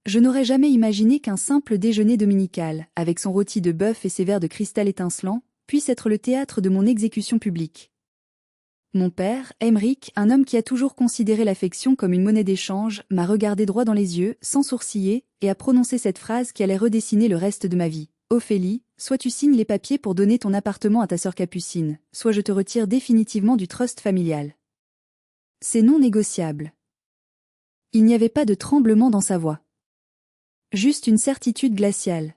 Je n'aurais jamais imaginé qu'un simple déjeuner dominical, avec son rôti de bœuf et ses verres de cristal étincelants, puisse être le théâtre de mon exécution publique. Mon père, Emeric, un homme qui a toujours considéré l'affection comme une monnaie d'échange, m'a regardé droit dans les yeux, sans sourciller, et a prononcé cette phrase qui allait redessiner le reste de ma vie. Ophélie, soit tu signes les papiers pour donner ton appartement à ta sœur Capucine, soit je te retire définitivement du trust familial. C'est non négociable. Il n'y avait pas de tremblement dans sa voix. Juste une certitude glaciale.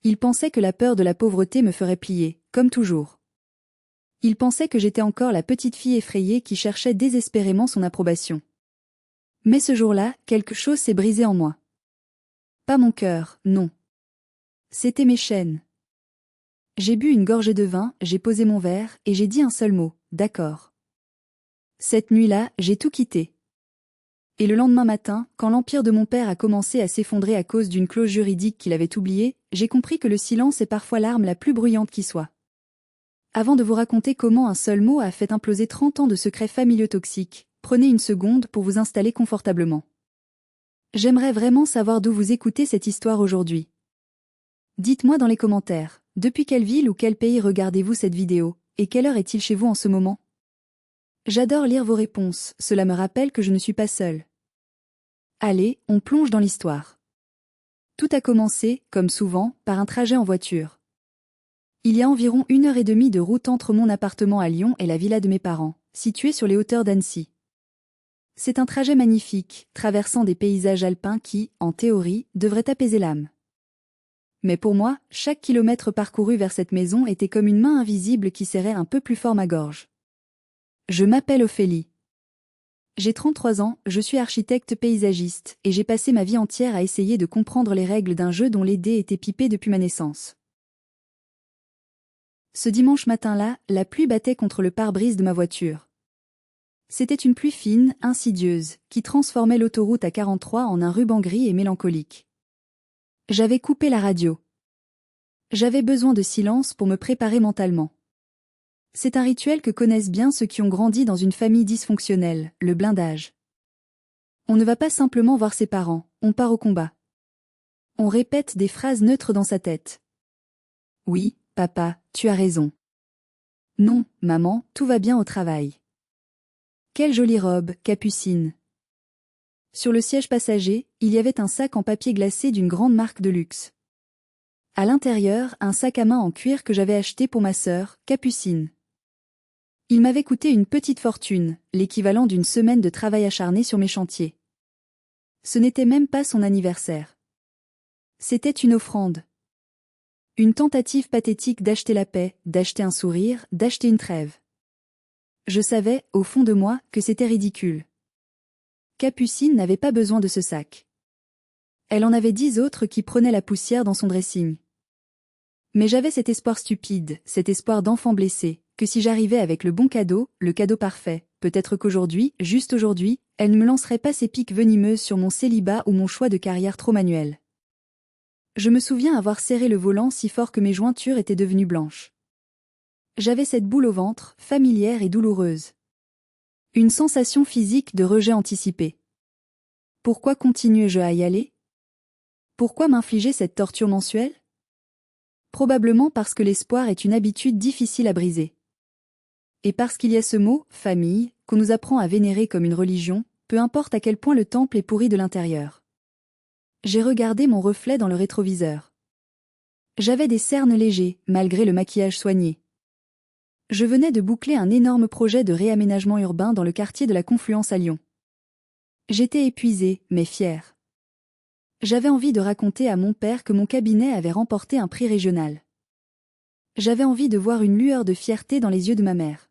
Il pensait que la peur de la pauvreté me ferait plier, comme toujours. Il pensait que j'étais encore la petite fille effrayée qui cherchait désespérément son approbation. Mais ce jour-là, quelque chose s'est brisé en moi. Pas mon cœur, non. C'étaient mes chaînes. J'ai bu une gorgée de vin, j'ai posé mon verre, et j'ai dit un seul mot, d'accord. Cette nuit-là, j'ai tout quitté. Et le lendemain matin, quand l'empire de mon père a commencé à s'effondrer à cause d'une clause juridique qu'il avait oubliée, j'ai compris que le silence est parfois l'arme la plus bruyante qui soit. Avant de vous raconter comment un seul mot a fait imploser 30 ans de secrets familiaux toxiques, prenez une seconde pour vous installer confortablement. J'aimerais vraiment savoir d'où vous écoutez cette histoire aujourd'hui. Dites-moi dans les commentaires, depuis quelle ville ou quel pays regardez-vous cette vidéo, et quelle heure est-il chez vous en ce moment? J'adore lire vos réponses, cela me rappelle que je ne suis pas seule. Allez, on plonge dans l'histoire. Tout a commencé, comme souvent, par un trajet en voiture. Il y a environ 1 heure et demie de route entre mon appartement à Lyon et la villa de mes parents, située sur les hauteurs d'Annecy. C'est un trajet magnifique, traversant des paysages alpins qui, en théorie, devraient apaiser l'âme. Mais pour moi, chaque kilomètre parcouru vers cette maison était comme une main invisible qui serrait un peu plus fort ma gorge. Je m'appelle Ophélie. J'ai 33 ans, je suis architecte paysagiste, et j'ai passé ma vie entière à essayer de comprendre les règles d'un jeu dont les dés étaient pipés depuis ma naissance. Ce dimanche matin-là, la pluie battait contre le pare-brise de ma voiture. C'était une pluie fine, insidieuse, qui transformait l'autoroute A43 en un ruban gris et mélancolique. J'avais coupé la radio. J'avais besoin de silence pour me préparer mentalement. C'est un rituel que connaissent bien ceux qui ont grandi dans une famille dysfonctionnelle, le blindage. On ne va pas simplement voir ses parents, on part au combat. On répète des phrases neutres dans sa tête. Oui, papa, tu as raison. Non, maman, tout va bien au travail. Quelle jolie robe, Capucine. Sur le siège passager, il y avait un sac en papier glacé d'une grande marque de luxe. À l'intérieur, un sac à main en cuir que j'avais acheté pour ma sœur, Capucine. Il m'avait coûté une petite fortune, l'équivalent d'une semaine de travail acharné sur mes chantiers. Ce n'était même pas son anniversaire. C'était une offrande. Une tentative pathétique d'acheter la paix, d'acheter un sourire, d'acheter une trêve. Je savais, au fond de moi, que c'était ridicule. Capucine n'avait pas besoin de ce sac. Elle en avait 10 autres qui prenaient la poussière dans son dressing. Mais j'avais cet espoir stupide, cet espoir d'enfant blessé, que si j'arrivais avec le bon cadeau, le cadeau parfait, peut-être qu'aujourd'hui, juste aujourd'hui, elle ne me lancerait pas ses piques venimeuses sur mon célibat ou mon choix de carrière trop manuel. Je me souviens avoir serré le volant si fort que mes jointures étaient devenues blanches. J'avais cette boule au ventre, familière et douloureuse. Une sensation physique de rejet anticipé. Pourquoi continuais-je à y aller? Pourquoi m'infliger cette torture mensuelle? Probablement parce que l'espoir est une habitude difficile à briser. Et parce qu'il y a ce mot, famille, qu'on nous apprend à vénérer comme une religion, peu importe à quel point le temple est pourri de l'intérieur. J'ai regardé mon reflet dans le rétroviseur. J'avais des cernes légers, malgré le maquillage soigné. Je venais de boucler un énorme projet de réaménagement urbain dans le quartier de la Confluence à Lyon. J'étais épuisée, mais fière. J'avais envie de raconter à mon père que mon cabinet avait remporté un prix régional. J'avais envie de voir une lueur de fierté dans les yeux de ma mère.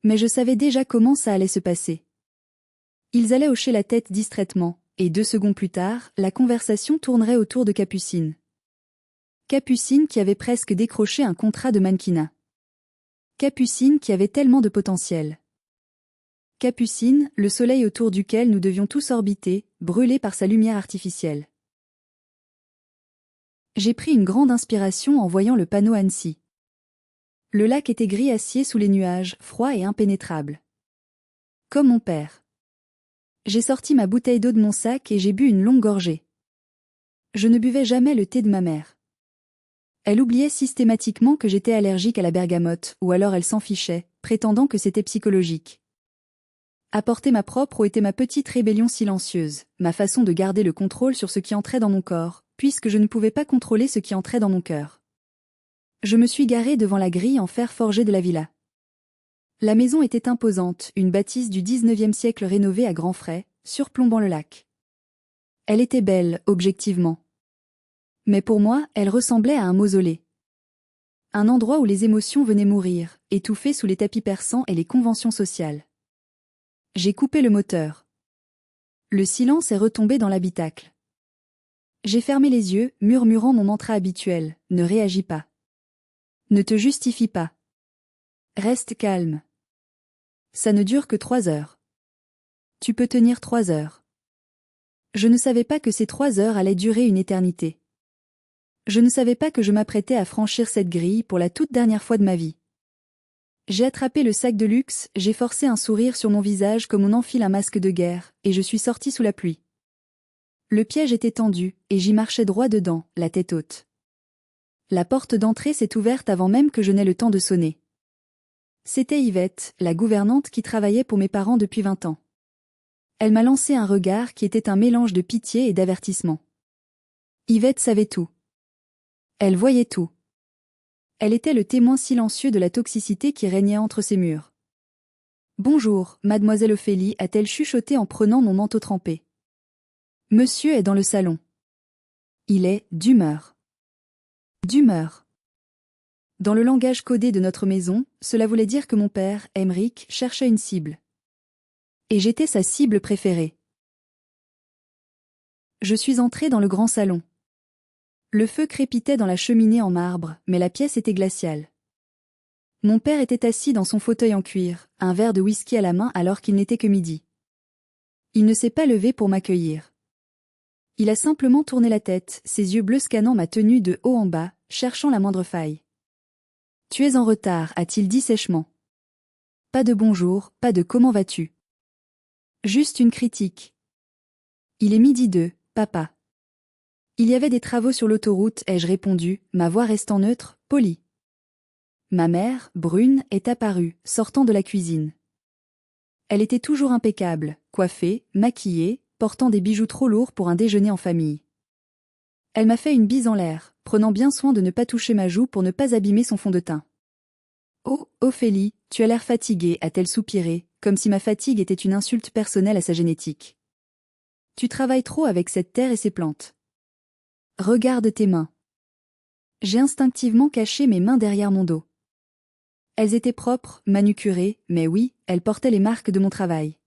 Mais je savais déjà comment ça allait se passer. Ils allaient hocher la tête distraitement, et 2 secondes plus tard, la conversation tournerait autour de Capucine. Capucine qui avait presque décroché un contrat de mannequinat. Capucine qui avait tellement de potentiel. Capucine, le soleil autour duquel nous devions tous orbiter, brûlé par sa lumière artificielle. J'ai pris une grande inspiration en voyant le panneau Annecy. Le lac était gris acier sous les nuages, froid et impénétrable. Comme mon père. J'ai sorti ma bouteille d'eau de mon sac et j'ai bu une longue gorgée. Je ne buvais jamais le thé de ma mère. Elle oubliait systématiquement que j'étais allergique à la bergamote, ou alors elle s'en fichait, prétendant que c'était psychologique. Apporter ma propre eau était ma petite rébellion silencieuse, ma façon de garder le contrôle sur ce qui entrait dans mon corps, puisque je ne pouvais pas contrôler ce qui entrait dans mon cœur. Je me suis garée devant la grille en fer forgé de la villa. La maison était imposante, une bâtisse du 19e siècle rénovée à grands frais, surplombant le lac. Elle était belle, objectivement. Mais pour moi, elle ressemblait à un mausolée. Un endroit où les émotions venaient mourir, étouffées sous les tapis persans et les conventions sociales. J'ai coupé le moteur. Le silence est retombé dans l'habitacle. J'ai fermé les yeux, murmurant mon mantra habituel, ne réagis pas. Ne te justifie pas. Reste calme. Ça ne dure que 3 heures. Tu peux tenir 3 heures. Je ne savais pas que ces 3 heures allaient durer une éternité. Je ne savais pas que je m'apprêtais à franchir cette grille pour la toute dernière fois de ma vie. J'ai attrapé le sac de luxe, j'ai forcé un sourire sur mon visage comme on enfile un masque de guerre, et je suis sortie sous la pluie. Le piège était tendu, et j'y marchais droit dedans, la tête haute. La porte d'entrée s'est ouverte avant même que je n'aie le temps de sonner. C'était Yvette, la gouvernante qui travaillait pour mes parents depuis 20 ans. Elle m'a lancé un regard qui était un mélange de pitié et d'avertissement. Yvette savait tout. Elle voyait tout. Elle était le témoin silencieux de la toxicité qui régnait entre ces murs. « Bonjour, mademoiselle Ophélie » a-t-elle chuchoté en prenant mon manteau trempé. « Monsieur est dans le salon. Il est d'humeur. » D'humeur. Dans le langage codé de notre maison, cela voulait dire que mon père, Emeric, cherchait une cible. Et j'étais sa cible préférée. Je suis entrée dans le grand salon. Le feu crépitait dans la cheminée en marbre, mais la pièce était glaciale. Mon père était assis dans son fauteuil en cuir, un verre de whisky à la main alors qu'il n'était que midi. Il ne s'est pas levé pour m'accueillir. Il a simplement tourné la tête, ses yeux bleus scannant ma tenue de haut en bas, cherchant la moindre faille. « Tu es en retard » a-t-il dit sèchement. Pas de bonjour, pas de comment vas-tu. Juste une critique. Il est midi 2, papa. Il y avait des travaux sur l'autoroute, ai-je répondu, ma voix restant neutre, polie. Ma mère, brune, est apparue, sortant de la cuisine. Elle était toujours impeccable, coiffée, maquillée, portant des bijoux trop lourds pour un déjeuner en famille. Elle m'a fait une bise en l'air, prenant bien soin de ne pas toucher ma joue pour ne pas abîmer son fond de teint. « Oh, Ophélie, tu as l'air fatiguée » a-t-elle soupiré, comme si ma fatigue était une insulte personnelle à sa génétique. « Tu travailles trop avec cette terre et ces plantes. Regarde tes mains. » J'ai instinctivement caché mes mains derrière mon dos. Elles étaient propres, manucurées, mais oui, elles portaient les marques de mon travail.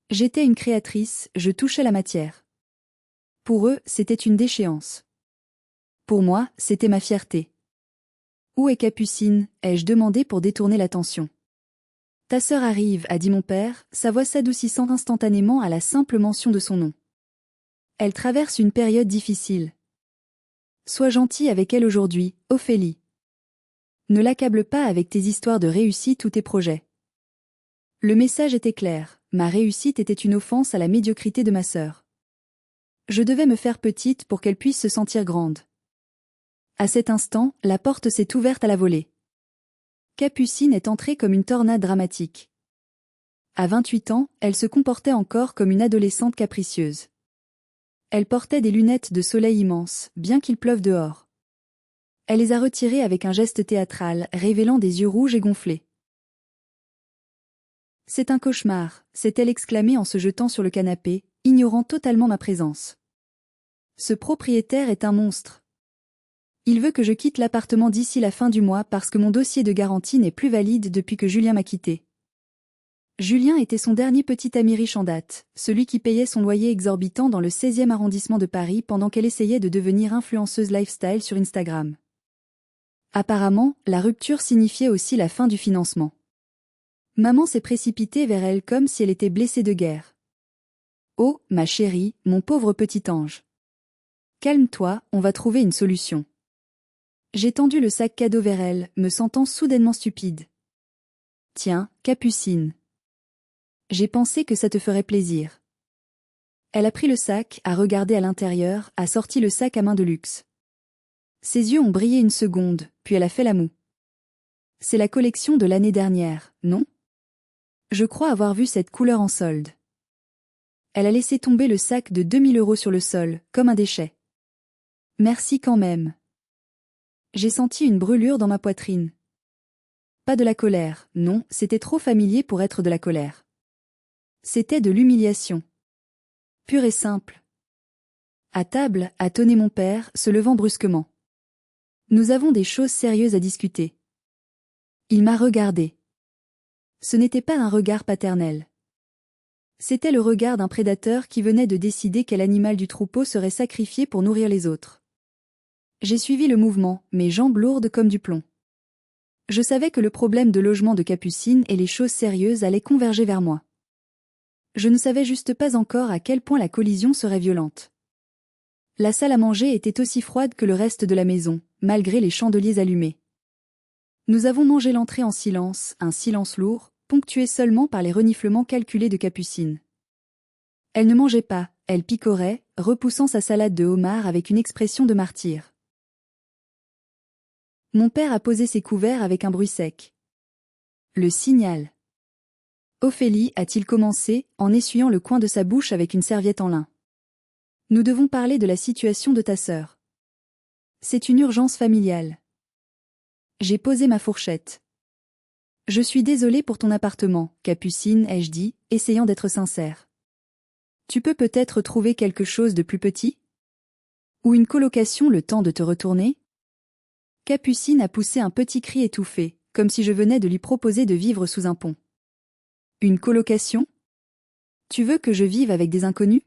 J'étais une créatrice, je touchais la matière. Pour eux, c'était une déchéance. Pour moi, c'était ma fierté. « Où est Capucine » ai-je demandé pour détourner l'attention. « Ta sœur arrive » a dit mon père, sa voix s'adoucissant instantanément à la simple mention de son nom. « Elle traverse une période difficile. Sois gentil avec elle aujourd'hui, Ophélie. Ne l'accable pas avec tes histoires de réussite ou tes projets. » Le message était clair, ma réussite était une offense à la médiocrité de ma sœur. Je devais me faire petite pour qu'elle puisse se sentir grande. À cet instant, la porte s'est ouverte à la volée. Capucine est entrée comme une tornade dramatique. À 28 ans, elle se comportait encore comme une adolescente capricieuse. Elle portait des lunettes de soleil immenses, bien qu'il pleuve dehors. Elle les a retirées avec un geste théâtral, révélant des yeux rouges et gonflés. « C'est un cauchemar » s'est-elle exclamée en se jetant sur le canapé, ignorant totalement ma présence. « Ce propriétaire est un monstre. Il veut que je quitte l'appartement d'ici la fin du mois parce que mon dossier de garantie n'est plus valide depuis que Julien m'a quitté. » Julien était son dernier petit ami riche en date, celui qui payait son loyer exorbitant dans le 16e arrondissement de Paris pendant qu'elle essayait de devenir influenceuse lifestyle sur Instagram. Apparemment, la rupture signifiait aussi la fin du financement. Maman s'est précipitée vers elle comme si elle était blessée de guerre. « Oh, ma chérie, mon pauvre petit ange. Calme-toi, on va trouver une solution. » J'ai tendu le sac cadeau vers elle, me sentant soudainement stupide. « Tiens, Capucine. » J'ai pensé que ça te ferait plaisir. Elle a pris le sac, a regardé à l'intérieur, a sorti le sac à main de luxe. Ses yeux ont brillé une seconde, puis elle a fait la moue. C'est la collection de l'année dernière, non? Je crois avoir vu cette couleur en solde. Elle a laissé tomber le sac de 2000 € sur le sol, comme un déchet. Merci quand même. J'ai senti une brûlure dans ma poitrine. Pas de la colère, non, c'était trop familier pour être de la colère. C'était de l'humiliation. Pure et simple. À table, a tonné mon père, se levant brusquement. Nous avons des choses sérieuses à discuter. Il m'a regardé. Ce n'était pas un regard paternel. C'était le regard d'un prédateur qui venait de décider quel animal du troupeau serait sacrifié pour nourrir les autres. J'ai suivi le mouvement, mes jambes lourdes comme du plomb. Je savais que le problème de logement de Capucine et les choses sérieuses allaient converger vers moi. Je ne savais juste pas encore à quel point la collision serait violente. La salle à manger était aussi froide que le reste de la maison, malgré les chandeliers allumés. Nous avons mangé l'entrée en silence, un silence lourd, ponctué seulement par les reniflements calculés de Capucine. Elle ne mangeait pas, elle picorait, repoussant sa salade de homard avec une expression de martyr. Mon père a posé ses couverts avec un bruit sec. Le signal. Ophélie, a-t-il commencé, en essuyant le coin de sa bouche avec une serviette en lin. Nous devons parler de la situation de ta sœur. C'est une urgence familiale. J'ai posé ma fourchette. Je suis désolée pour ton appartement, Capucine, ai-je dit, essayant d'être sincère. Tu peux peut-être trouver quelque chose de plus petit? Ou une colocation le temps de te retourner? Capucine a poussé un petit cri étouffé, comme si je venais de lui proposer de vivre sous un pont. Une colocation? Tu veux que je vive avec des inconnus?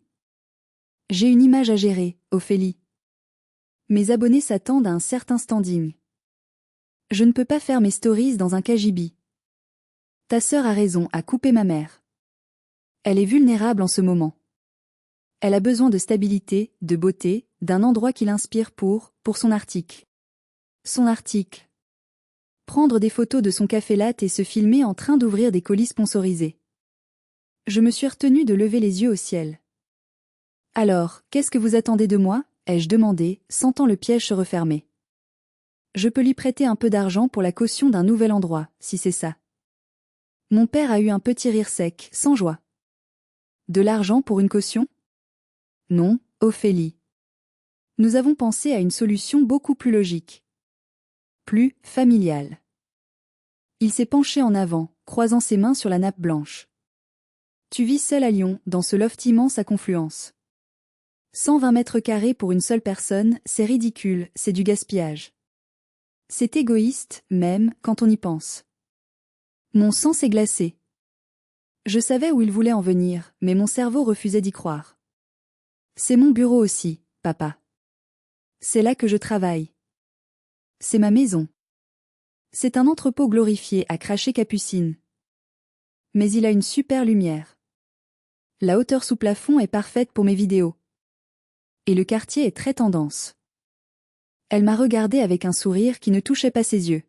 J'ai une image à gérer, Ophélie. Mes abonnés s'attendent à un certain standing. Je ne peux pas faire mes stories dans un cagibi. Ta sœur a raison, a coupé ma mère. Elle est vulnérable en ce moment. Elle a besoin de stabilité, de beauté, d'un endroit qui l'inspire pour son article. Son article. Prendre des photos de son café latte et se filmer en train d'ouvrir des colis sponsorisés. Je me suis retenue de lever les yeux au ciel. Alors, qu'est-ce que vous attendez de moi? Ai-je demandé, sentant le piège se refermer. Je peux lui prêter un peu d'argent pour la caution d'un nouvel endroit, si c'est ça. Mon père a eu un petit rire sec, sans joie. De l'argent pour une caution? Non, Ophélie. Nous avons pensé à une solution beaucoup plus logique. Plus familiale. Il s'est penché en avant, croisant ses mains sur la nappe blanche. Tu vis seul à Lyon, dans ce loft immense à Confluence. 120 mètres carrés pour une seule personne, c'est ridicule, c'est du gaspillage. C'est égoïste, même, quand on y pense. Mon sang s'est glacé. Je savais où il voulait en venir, mais mon cerveau refusait d'y croire. C'est mon bureau aussi, papa. C'est là que je travaille. C'est ma maison. C'est un entrepôt glorifié, a craché Capucine. Mais il a une super lumière. La hauteur sous plafond est parfaite pour mes vidéos. Et le quartier est très tendance. Elle m'a regardé avec un sourire qui ne touchait pas ses yeux.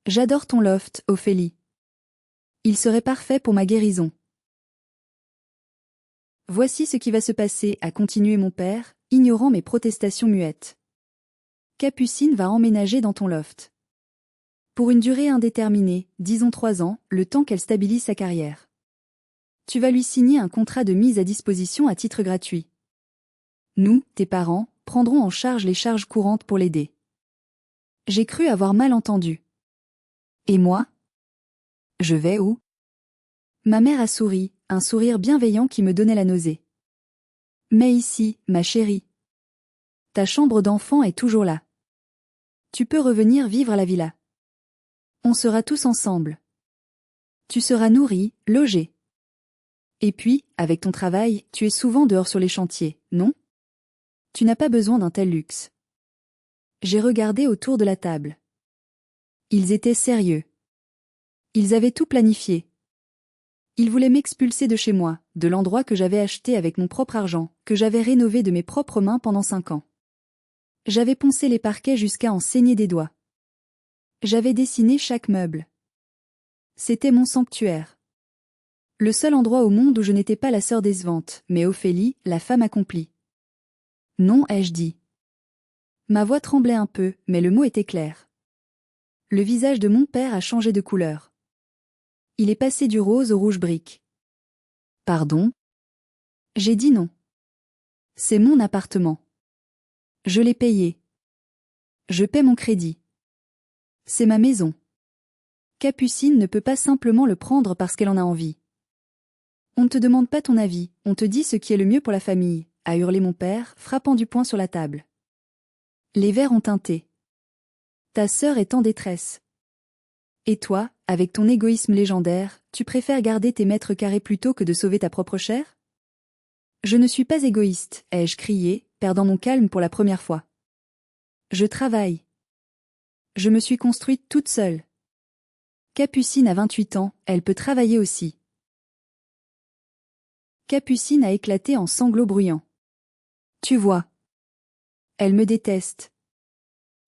J'adore ton loft, Ophélie. Il serait parfait pour ma guérison. Voici ce qui va se passer, a continué mon père, ignorant mes protestations muettes. Capucine va emménager dans ton loft. Pour une durée indéterminée, disons 3 ans, le temps qu'elle stabilise sa carrière. Tu vas lui signer un contrat de mise à disposition à titre gratuit. Nous, tes parents, prendrons en charge les charges courantes pour l'aider. J'ai cru avoir mal entendu. Et moi? Je vais où? Ma mère a souri, un sourire bienveillant qui me donnait la nausée. Mais ici, ma chérie. Ta chambre d'enfant est toujours là. Tu peux revenir vivre à la villa. On sera tous ensemble. Tu seras nourri, logé. Et puis, avec ton travail, tu es souvent dehors sur les chantiers, non? Tu n'as pas besoin d'un tel luxe. J'ai regardé autour de la table. Ils étaient sérieux. Ils avaient tout planifié. Ils voulaient m'expulser de chez moi, de l'endroit que j'avais acheté avec mon propre argent, que j'avais rénové de mes propres mains pendant 5 ans. J'avais poncé les parquets jusqu'à en saigner des doigts. J'avais dessiné chaque meuble. C'était mon sanctuaire. Le seul endroit au monde où je n'étais pas la sœur décevante, mais Ophélie, la femme accomplie. Non, ai-je dit. Ma voix tremblait un peu, mais le mot était clair. Le visage de mon père a changé de couleur. Il est passé du rose au rouge brique. Pardon? J'ai dit non. C'est mon appartement. Je l'ai payé. Je paie mon crédit. C'est ma maison. Capucine ne peut pas simplement le prendre parce qu'elle en a envie. On ne te demande pas ton avis, on te dit ce qui est le mieux pour la famille, a hurlé mon père, frappant du poing sur la table. Les verres ont tinté. Ta sœur est en détresse. Et toi, avec ton égoïsme légendaire, tu préfères garder tes mètres carrés plutôt que de sauver ta propre chair? Je ne suis pas égoïste, ai-je crié, perdant mon calme pour la première fois. Je travaille. Je me suis construite toute seule. Capucine a 28 ans, elle peut travailler aussi. Capucine a éclaté en sanglots bruyants. Tu vois. Elle me déteste.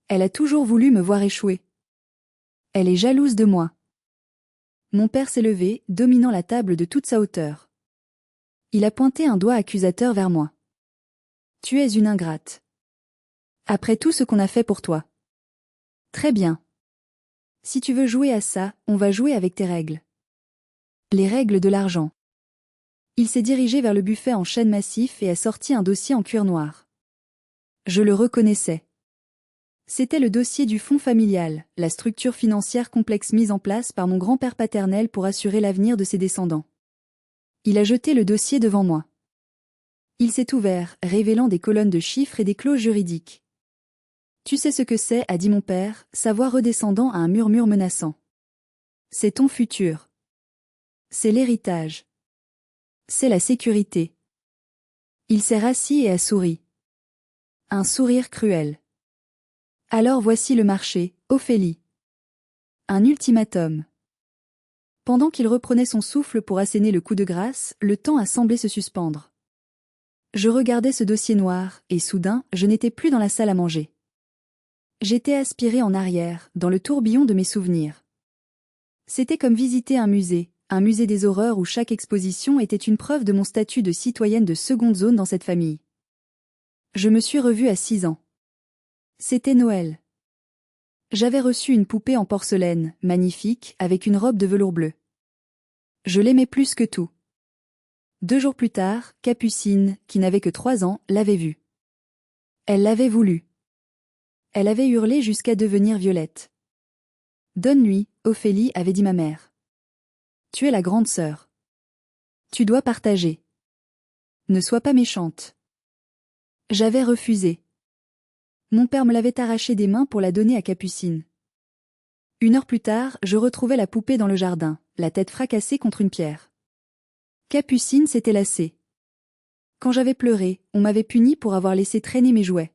Elle a toujours voulu me voir échouer. Elle est jalouse de moi. Mon père s'est levé, dominant la table de toute sa hauteur. Il a pointé un doigt accusateur vers moi. Tu es une ingrate. Après tout ce qu'on a fait pour toi. Très bien. Si tu veux jouer à ça, on va jouer avec tes règles. Les règles de l'argent. Il s'est dirigé vers le buffet en chêne massif et a sorti un dossier en cuir noir. Je le reconnaissais. C'était le dossier du fonds familial, la structure financière complexe mise en place par mon grand-père paternel pour assurer l'avenir de ses descendants. Il a jeté le dossier devant moi. Il s'est ouvert, révélant des colonnes de chiffres et des clauses juridiques. Tu sais ce que c'est, a dit mon père, sa voix redescendant à un murmure menaçant. C'est ton futur. C'est l'héritage. C'est la sécurité. Il s'est rassis et a souri. Un sourire cruel. Alors voici le marché, Ophélie. Un ultimatum. Pendant qu'il reprenait son souffle pour asséner le coup de grâce, le temps a semblé se suspendre. Je regardais ce dossier noir, et soudain, je n'étais plus dans la salle à manger. J'étais aspirée en arrière, dans le tourbillon de mes souvenirs. C'était comme visiter un musée des horreurs où chaque exposition était une preuve de mon statut de citoyenne de seconde zone dans cette famille. Je me suis revue à 6 ans. C'était Noël. J'avais reçu une poupée en porcelaine, magnifique, avec une robe de velours bleu. Je l'aimais plus que tout. 2 jours plus tard, Capucine, qui n'avait que 3 ans, l'avait vue. Elle l'avait voulu. Elle avait hurlé jusqu'à devenir violette. Donne-lui, Ophélie, avait dit ma mère. Tu es la grande sœur. Tu dois partager. Ne sois pas méchante. J'avais refusé. Mon père me l'avait arrachée des mains pour la donner à Capucine. 1 heure plus tard, je retrouvais la poupée dans le jardin, la tête fracassée contre une pierre. Capucine s'était lassée. Quand j'avais pleuré, on m'avait puni pour avoir laissé traîner mes jouets.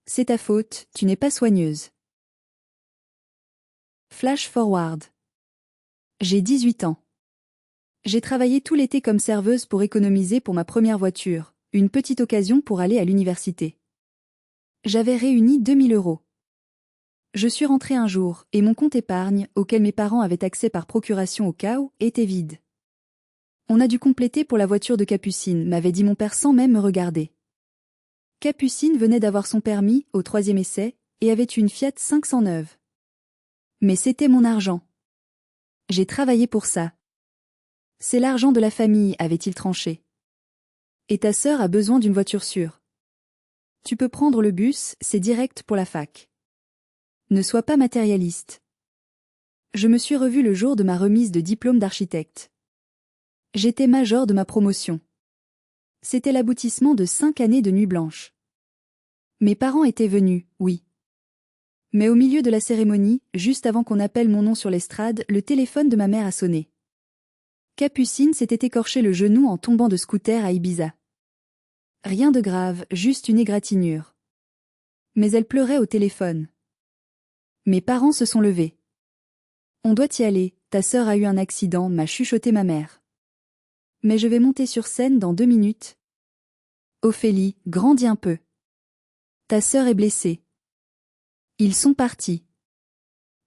C'est ta faute, tu n'es pas soigneuse. Flash forward. J'ai 18 ans. J'ai travaillé tout l'été comme serveuse pour économiser pour ma première voiture, une petite occasion pour aller à l'université. J'avais réuni 2000 €. Je suis rentrée un jour, et mon compte épargne, auquel mes parents avaient accès par procuration au cas où, était vide. On a dû compléter pour la voiture de Capucine, m'avait dit mon père sans même me regarder. Capucine venait d'avoir son permis, au 3e essai, et avait une Fiat 500 neuve. Mais c'était mon argent. J'ai travaillé pour ça. C'est l'argent de la famille, avait-il tranché. Et ta sœur a besoin d'une voiture sûre. Tu peux prendre le bus, c'est direct pour la fac. Ne sois pas matérialiste. Je me suis revue le jour de ma remise de diplôme d'architecte. J'étais major de ma promotion. C'était l'aboutissement de 5 années de nuit blanche. Mes parents étaient venus, oui. Mais au milieu de la cérémonie, juste avant qu'on appelle mon nom sur l'estrade, le téléphone de ma mère a sonné. Capucine s'était écorché le genou en tombant de scooter à Ibiza. Rien de grave, juste une égratignure. Mais elle pleurait au téléphone. Mes parents se sont levés. On doit y aller, ta sœur a eu un accident, m'a chuchoté ma mère. Mais je vais monter sur scène dans 2 minutes. Ophélie, grandis un peu. Ta sœur est blessée. Ils sont partis.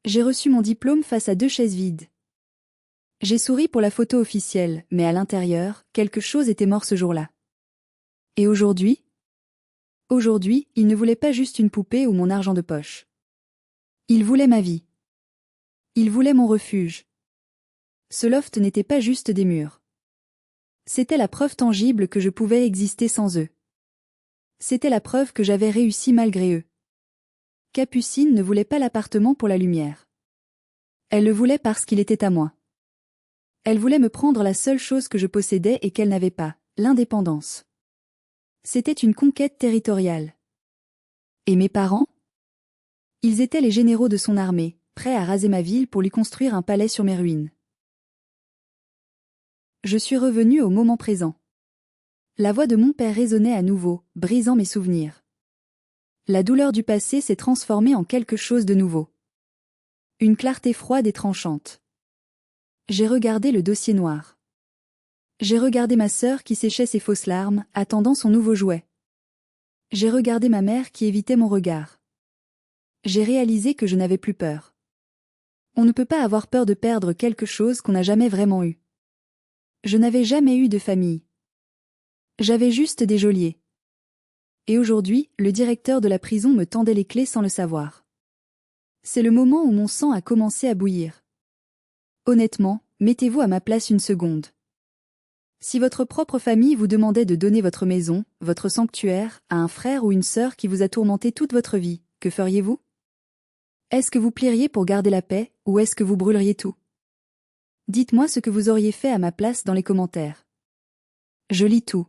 J'ai reçu mon diplôme face à 2 chaises vides. J'ai souri pour la photo officielle, mais à l'intérieur, quelque chose était mort ce jour-là. Et aujourd'hui? Aujourd'hui, il ne voulait pas juste une poupée ou mon argent de poche. Il voulait ma vie. Il voulait mon refuge. Ce loft n'était pas juste des murs. C'était la preuve tangible que je pouvais exister sans eux. C'était la preuve que j'avais réussi malgré eux. Capucine ne voulait pas l'appartement pour la lumière. Elle le voulait parce qu'il était à moi. Elle voulait me prendre la seule chose que je possédais et qu'elle n'avait pas, l'indépendance. C'était une conquête territoriale. Et mes parents? Ils étaient les généraux de son armée, prêts à raser ma ville pour lui construire un palais sur mes ruines. Je suis revenu au moment présent. La voix de mon père résonnait à nouveau, brisant mes souvenirs. La douleur du passé s'est transformée en quelque chose de nouveau. Une clarté froide et tranchante. J'ai regardé le dossier noir. J'ai regardé ma sœur qui séchait ses fausses larmes, attendant son nouveau jouet. J'ai regardé ma mère qui évitait mon regard. J'ai réalisé que je n'avais plus peur. On ne peut pas avoir peur de perdre quelque chose qu'on n'a jamais vraiment eu. Je n'avais jamais eu de famille. J'avais juste des geôliers. Et aujourd'hui, le directeur de la prison me tendait les clés sans le savoir. C'est le moment où mon sang a commencé à bouillir. Honnêtement, mettez-vous à ma place une seconde. Si votre propre famille vous demandait de donner votre maison, votre sanctuaire, à un frère ou une sœur qui vous a tourmenté toute votre vie, que feriez-vous? Est-ce que vous plieriez pour garder la paix, ou est-ce que vous brûleriez tout? Dites-moi ce que vous auriez fait à ma place dans les commentaires. Je lis tout.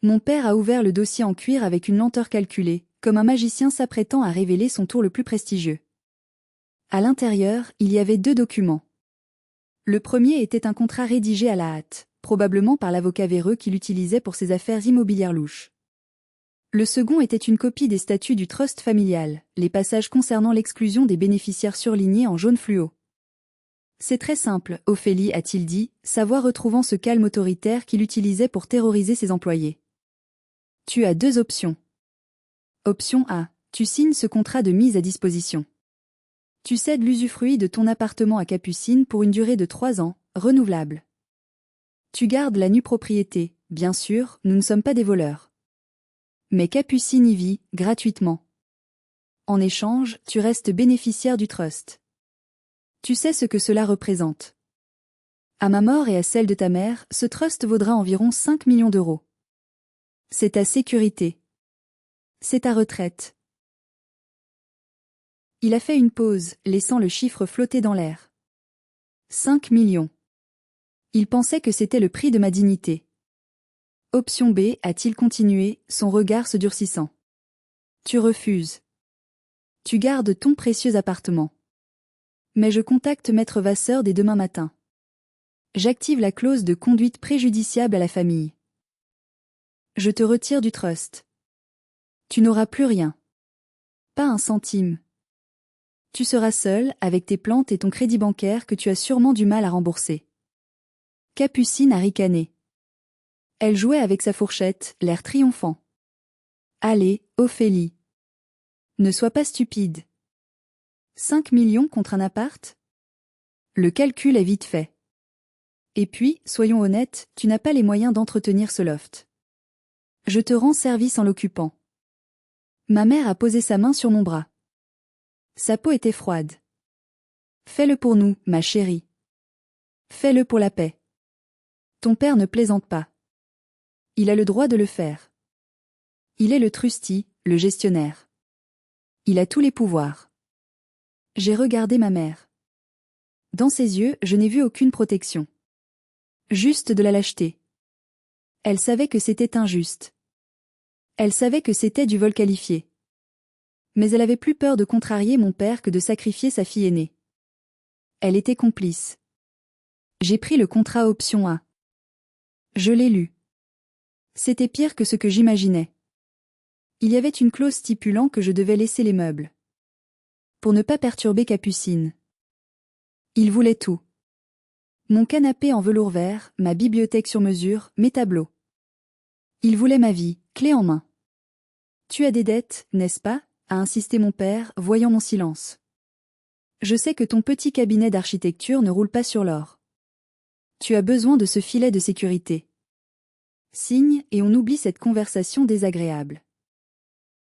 Mon père a ouvert le dossier en cuir avec une lenteur calculée, comme un magicien s'apprêtant à révéler son tour le plus prestigieux. À l'intérieur, il y avait 2 documents. Le premier était un contrat rédigé à la hâte, probablement par l'avocat véreux qu'il utilisait pour ses affaires immobilières louches. Le second était une copie des statuts du trust familial, les passages concernant l'exclusion des bénéficiaires surlignés en jaune fluo. C'est très simple, Ophélie a-t-il dit, sa voix retrouvant ce calme autoritaire qu'il utilisait pour terroriser ses employés. Tu as 2 options. Option A, tu signes ce contrat de mise à disposition. Tu cèdes l'usufruit de ton appartement à Capucine pour une durée de 3 ans, renouvelable. Tu gardes la nue propriété, bien sûr, nous ne sommes pas des voleurs. Mais Capucine y vit, gratuitement. En échange, tu restes bénéficiaire du trust. Tu sais ce que cela représente. À ma mort et à celle de ta mère, ce trust vaudra environ 5 millions d'euros. C'est ta sécurité. C'est ta retraite. Il a fait une pause, laissant le chiffre flotter dans l'air. 5 millions. Il pensait que c'était le prix de ma dignité. Option B, a-t-il continué, son regard se durcissant. Tu refuses. Tu gardes ton précieux appartement. Mais je contacte Maître Vasseur dès demain matin. J'active la clause de conduite préjudiciable à la famille. Je te retire du trust. Tu n'auras plus rien. Pas un centime. Tu seras seul, avec tes plantes et ton crédit bancaire que tu as sûrement du mal à rembourser. Capucine a ricané. Elle jouait avec sa fourchette, l'air triomphant. Allez, Ophélie. Ne sois pas stupide. 5 millions contre un appart? Le calcul est vite fait. Et puis, soyons honnêtes, tu n'as pas les moyens d'entretenir ce loft. Je te rends service en l'occupant. Ma mère a posé sa main sur mon bras. Sa peau était froide. Fais-le pour nous, ma chérie. Fais-le pour la paix. Ton père ne plaisante pas. Il a le droit de le faire. Il est le trustee, le gestionnaire. Il a tous les pouvoirs. J'ai regardé ma mère. Dans ses yeux, je n'ai vu aucune protection. Juste de la lâcheté. Elle savait que c'était injuste. Elle savait que c'était du vol qualifié. Mais elle avait plus peur de contrarier mon père que de sacrifier sa fille aînée. Elle était complice. J'ai pris le contrat option A. Je l'ai lu. C'était pire que ce que j'imaginais. Il y avait une clause stipulant que je devais laisser les meubles. Pour ne pas perturber Capucine. Il voulait tout. Mon canapé en velours vert, ma bibliothèque sur mesure, mes tableaux. Il voulait ma vie, clé en main. Tu as des dettes, n'est-ce pas? A insisté mon père, voyant mon silence. Je sais que ton petit cabinet d'architecture ne roule pas sur l'or. Tu as besoin de ce filet de sécurité. Signe et on oublie cette conversation désagréable.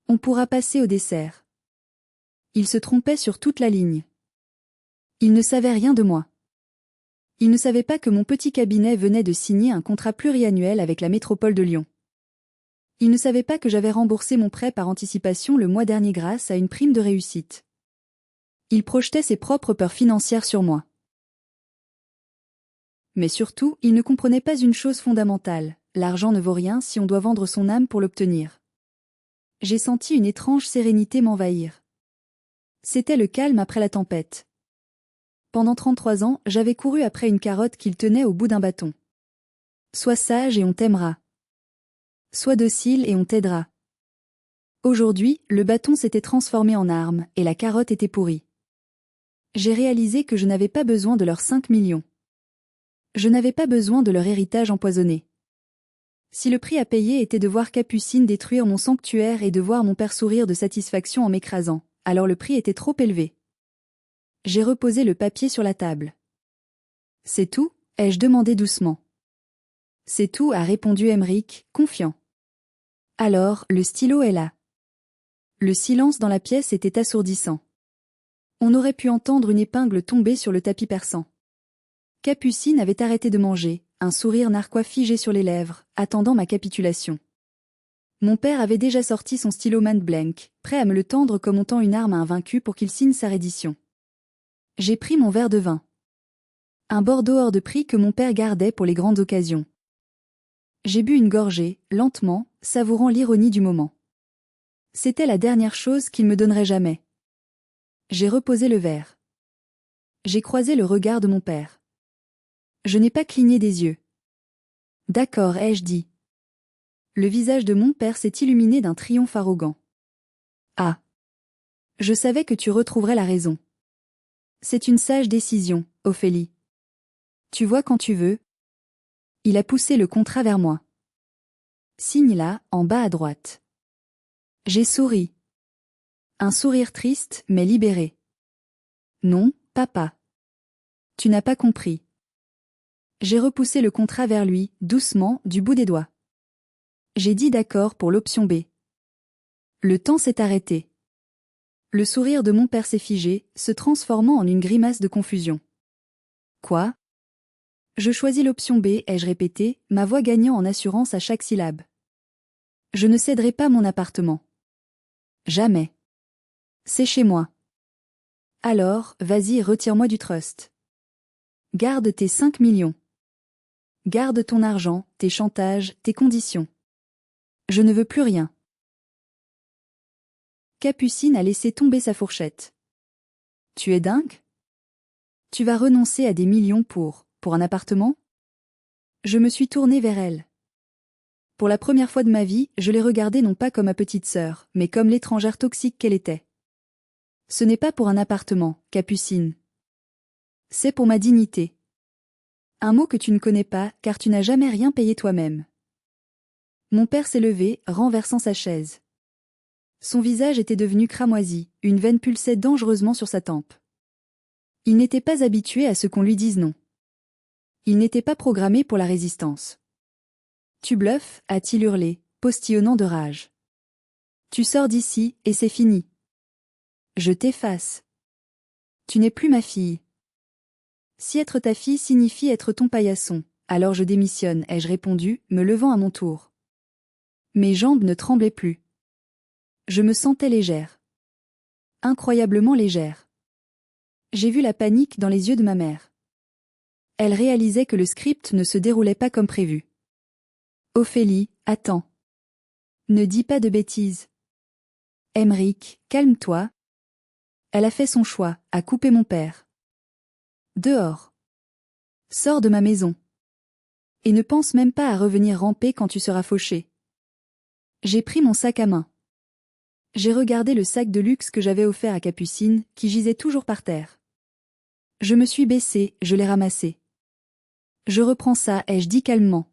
On pourra passer au dessert. Il se trompait sur toute la ligne. Il ne savait rien de moi. Il ne savait pas que mon petit cabinet venait de signer un contrat pluriannuel avec la métropole de Lyon. Il ne savait pas que j'avais remboursé mon prêt par anticipation le mois dernier grâce à une prime de réussite. Il projetait ses propres peurs financières sur moi. Mais surtout, il ne comprenait pas une chose fondamentale, l'argent ne vaut rien si on doit vendre son âme pour l'obtenir. J'ai senti une étrange sérénité m'envahir. C'était le calme après la tempête. Pendant 33 ans, j'avais couru après une carotte qu'il tenait au bout d'un bâton. Sois sage et on t'aimera. Sois docile et on t'aidera. Aujourd'hui, le bâton s'était transformé en arme et la carotte était pourrie. J'ai réalisé que je n'avais pas besoin de leurs 5 millions. Je n'avais pas besoin de leur héritage empoisonné. Si le prix à payer était de voir Capucine détruire mon sanctuaire et de voir mon père sourire de satisfaction en m'écrasant, alors le prix était trop élevé. J'ai reposé le papier sur la table. C'est tout, ai-je demandé doucement. C'est tout, a répondu Emeric, confiant. Alors, le stylo est là. Le silence dans la pièce était assourdissant. On aurait pu entendre une épingle tomber sur le tapis persan. Capucine avait arrêté de manger, un sourire narquois figé sur les lèvres, attendant ma capitulation. Mon père avait déjà sorti son stylo Man Blank, prêt à me le tendre comme on tend une arme à un vaincu pour qu'il signe sa reddition. J'ai pris mon verre de vin. Un Bordeaux hors de prix que mon père gardait pour les grandes occasions. J'ai bu une gorgée, lentement, savourant l'ironie du moment. C'était la dernière chose qu'il me donnerait jamais. J'ai reposé le verre. J'ai croisé le regard de mon père. Je n'ai pas cligné des yeux. D'accord, ai-je dit. Le visage de mon père s'est illuminé d'un triomphe arrogant. Ah. Je savais que tu retrouverais la raison. C'est une sage décision, Ophélie. Tu vois quand tu veux. Il a poussé le contrat vers moi. Signe là, en bas à droite. J'ai souri. Un sourire triste, mais libéré. Non, papa. Tu n'as pas compris. J'ai repoussé le contrat vers lui, doucement, du bout des doigts. J'ai dit d'accord pour l'option B. Le temps s'est arrêté. Le sourire de mon père s'est figé, se transformant en une grimace de confusion. Quoi? Je choisis l'option B, ai-je répété, ma voix gagnant en assurance à chaque syllabe. Je ne céderai pas mon appartement. Jamais. C'est chez moi. Alors, vas-y, retire-moi du trust. Garde tes 5 millions. Garde ton argent, tes chantages, tes conditions. Je ne veux plus rien. Capucine a laissé tomber sa fourchette. Tu es dingue? Tu vas renoncer à des millions pour un appartement? Je me suis tournée vers elle. Pour la première fois de ma vie, je l'ai regardée non pas comme ma petite sœur, mais comme l'étrangère toxique qu'elle était. Ce n'est pas pour un appartement, Capucine. C'est pour ma dignité. Un mot que tu ne connais pas, car tu n'as jamais rien payé toi-même. Mon père s'est levé, renversant sa chaise. Son visage était devenu cramoisi, une veine pulsait dangereusement sur sa tempe. Il n'était pas habitué à ce qu'on lui dise non. Il n'était pas programmé pour la résistance. Tu bluffes, a-t-il hurlé, postillonnant de rage. Tu sors d'ici, et c'est fini. Je t'efface. Tu n'es plus ma fille. Si être ta fille signifie être ton paillasson, alors je démissionne, ai-je répondu, me levant à mon tour. Mes jambes ne tremblaient plus. Je me sentais légère. Incroyablement légère. J'ai vu la panique dans les yeux de ma mère. Elle réalisait que le script ne se déroulait pas comme prévu. Ophélie, attends. Ne dis pas de bêtises. Emeric, calme-toi. Elle a fait son choix, a coupé mon père. Dehors. Sors de ma maison. Et ne pense même pas à revenir ramper quand tu seras fauché. J'ai pris mon sac à main. J'ai regardé le sac de luxe que j'avais offert à Capucine, qui gisait toujours par terre. Je me suis baissée, je l'ai ramassé. Je reprends ça, ai-je dit calmement.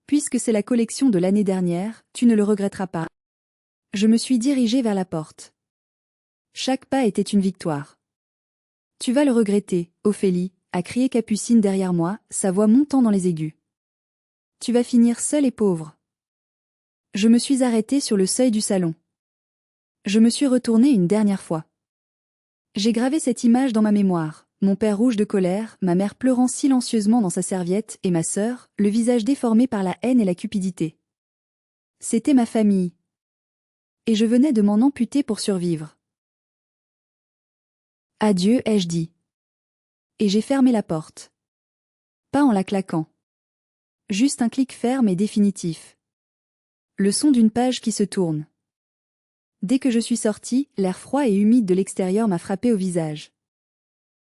Puisque c'est la collection de l'année dernière, tu ne le regretteras pas. Je me suis dirigée vers la porte. Chaque pas était une victoire. Tu vas le regretter, Ophélie, a crié Capucine derrière moi, sa voix montant dans les aigus. Tu vas finir seule et pauvre. Je me suis arrêtée sur le seuil du salon. Je me suis retournée une dernière fois. J'ai gravé cette image dans ma mémoire, mon père rouge de colère, ma mère pleurant silencieusement dans sa serviette et ma sœur, le visage déformé par la haine et la cupidité. C'était ma famille. Et je venais de m'en amputer pour survivre. Adieu, ai-je dit. Et j'ai fermé la porte. Pas en la claquant. Juste un clic ferme et définitif. Le son d'une page qui se tourne. Dès que je suis sortie, l'air froid et humide de l'extérieur m'a frappé au visage.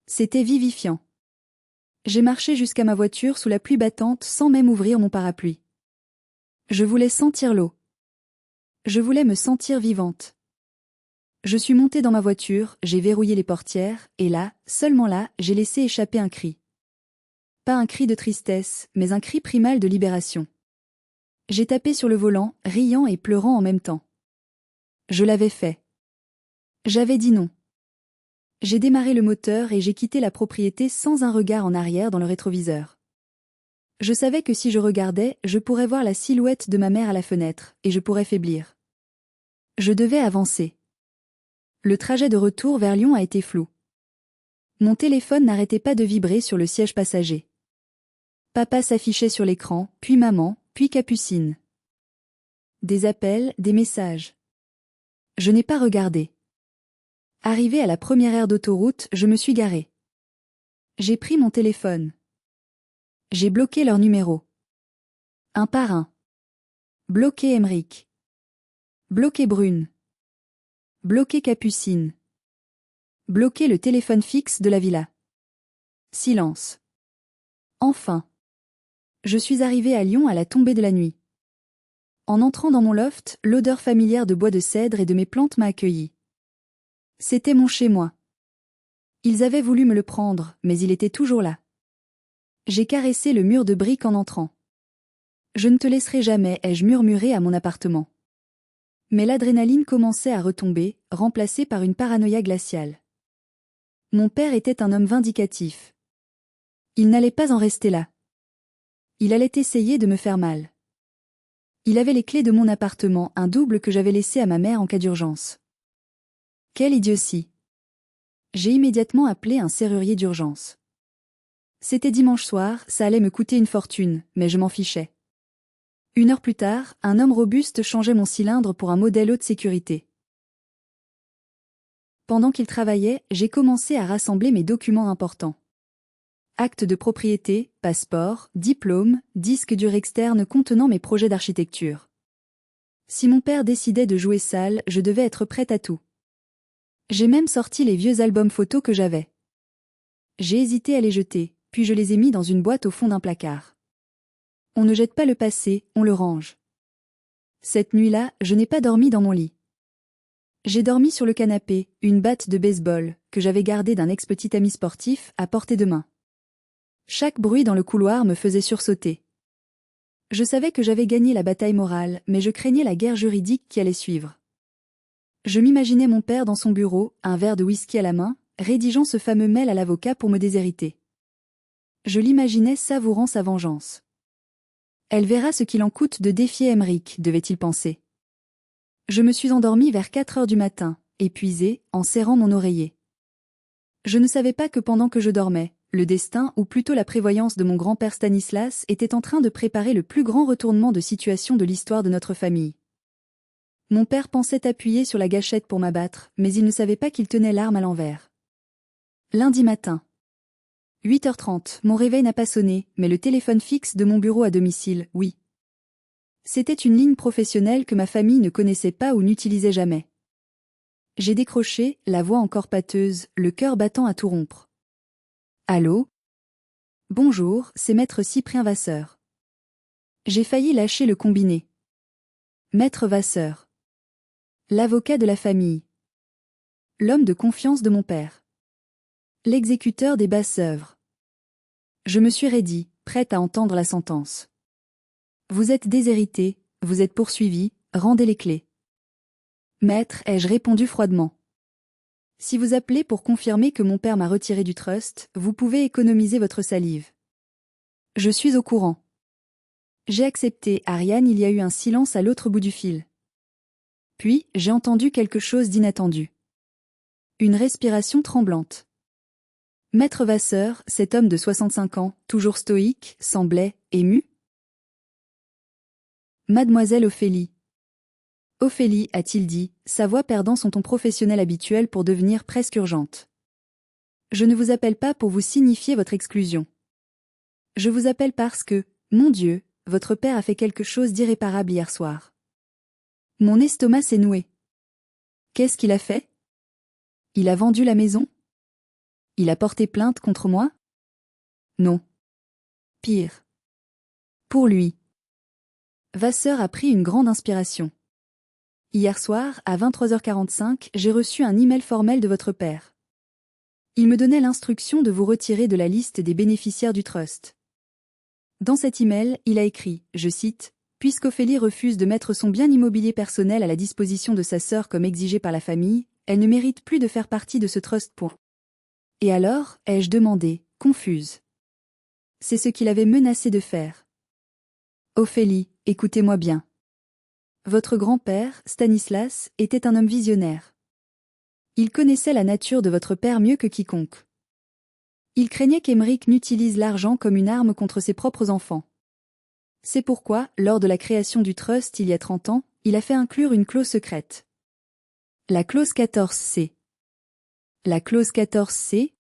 C'était vivifiant. J'ai marché jusqu'à ma voiture sous la pluie battante sans même ouvrir mon parapluie. Je voulais sentir l'eau. Je voulais me sentir vivante. Je suis montée dans ma voiture, j'ai verrouillé les portières, et là, seulement là, j'ai laissé échapper un cri. Pas un cri de tristesse, mais un cri primal de libération. J'ai tapé sur le volant, riant et pleurant en même temps. Je l'avais fait. J'avais dit non. J'ai démarré le moteur et j'ai quitté la propriété sans un regard en arrière dans le rétroviseur. Je savais que si je regardais, je pourrais voir la silhouette de ma mère à la fenêtre, et je pourrais faiblir. Je devais avancer. Le trajet de retour vers Lyon a été flou. Mon téléphone n'arrêtait pas de vibrer sur le siège passager. Papa s'affichait sur l'écran, puis maman, puis Capucine. Des appels, des messages. Je n'ai pas regardé. Arrivé à la première aire d'autoroute, je me suis garée. J'ai pris mon téléphone. J'ai bloqué leur numéro. Un par un. Bloqué Emeric. Bloqué Brune. Bloqué Capucine. Bloqué le téléphone fixe de la villa. Silence. Enfin. Je suis arrivée à Lyon à la tombée de la nuit. En entrant dans mon loft, l'odeur familière de bois de cèdre et de mes plantes m'a accueillie. C'était mon chez-moi. Ils avaient voulu me le prendre, mais il était toujours là. J'ai caressé le mur de briques en entrant. Je ne te laisserai jamais, ai-je murmuré à mon appartement. Mais l'adrénaline commençait à retomber, remplacée par une paranoïa glaciale. Mon père était un homme vindicatif. Il n'allait pas en rester là. Il allait essayer de me faire mal. Il avait les clés de mon appartement, un double que j'avais laissé à ma mère en cas d'urgence. Quelle idiotie! J'ai immédiatement appelé un serrurier d'urgence. C'était dimanche soir, ça allait me coûter une fortune, mais je m'en fichais. 1 heure plus tard, un homme robuste changeait mon cylindre pour un modèle haute sécurité. Pendant qu'il travaillait, j'ai commencé à rassembler mes documents importants. Acte de propriété, passeport, diplôme, disque dur externe contenant mes projets d'architecture. Si mon père décidait de jouer sale, je devais être prête à tout. J'ai même sorti les vieux albums photos que j'avais. J'ai hésité à les jeter, puis je les ai mis dans une boîte au fond d'un placard. On ne jette pas le passé, on le range. Cette nuit-là, je n'ai pas dormi dans mon lit. J'ai dormi sur le canapé, une batte de baseball, que j'avais gardée d'un ex-petit ami sportif, à portée de main. Chaque bruit dans le couloir me faisait sursauter. Je savais que j'avais gagné la bataille morale, mais je craignais la guerre juridique qui allait suivre. Je m'imaginais mon père dans son bureau, un verre de whisky à la main, rédigeant ce fameux mail à l'avocat pour me déshériter. Je l'imaginais savourant sa vengeance. Elle verra ce qu'il en coûte de défier Emeric, devait-il penser. Je me suis endormie vers 4 heures du matin, épuisée, en serrant mon oreiller. Je ne savais pas que pendant que je dormais, le destin, ou plutôt la prévoyance de mon grand-père Stanislas, était en train de préparer le plus grand retournement de situation de l'histoire de notre famille. Mon père pensait appuyer sur la gâchette pour m'abattre, mais il ne savait pas qu'il tenait l'arme à l'envers. Lundi matin. 8h30, mon réveil n'a pas sonné, mais le téléphone fixe de mon bureau à domicile, oui. C'était une ligne professionnelle que ma famille ne connaissait pas ou n'utilisait jamais. J'ai décroché, la voix encore pâteuse, le cœur battant à tout rompre. Allô? Bonjour, c'est maître Cyprien Vasseur. J'ai failli lâcher le combiné. Maître Vasseur. L'avocat de la famille. L'homme de confiance de mon père. L'exécuteur des basses œuvres. Je me suis raidie, prête à entendre la sentence. Vous êtes déshérité, vous êtes poursuivi, rendez les clés. Maître, ai-je répondu froidement. Si vous appelez pour confirmer que mon père m'a retiré du trust, vous pouvez économiser votre salive. Je suis au courant. J'ai accepté, Ariane, il y a eu un silence à l'autre bout du fil. Puis, j'ai entendu quelque chose d'inattendu. Une respiration tremblante. Maître Vasseur, cet homme de 65 ans, toujours stoïque, semblait ému. Mademoiselle Ophélie. Ophélie, a-t-il dit, sa voix perdant son ton professionnel habituel pour devenir presque urgente. Je ne vous appelle pas pour vous signifier votre exclusion. Je vous appelle parce que, mon Dieu, votre père a fait quelque chose d'irréparable hier soir. Mon estomac s'est noué. Qu'est-ce qu'il a fait? Il a vendu la maison? Il a porté plainte contre moi? Non. Pire. Pour lui. Vasseur a pris une grande inspiration. Hier soir, à 23h45, j'ai reçu un email formel de votre père. Il me donnait l'instruction de vous retirer de la liste des bénéficiaires du trust. Dans cet email, il a écrit, je cite, « Puisqu'Ophélie refuse de mettre son bien immobilier personnel à la disposition de sa sœur comme exigé par la famille, elle ne mérite plus de faire partie de ce trust pour... » Et alors, ai-je demandé, confuse. C'est ce qu'il avait menacé de faire. Ophélie, écoutez-moi bien. Votre grand-père, Stanislas, était un homme visionnaire. Il connaissait la nature de votre père mieux que quiconque. Il craignait qu'Émeric n'utilise l'argent comme une arme contre ses propres enfants. C'est pourquoi, lors de la création du trust il y a 30 ans, il a fait inclure une clause secrète. La clause 14C. La clause 14C?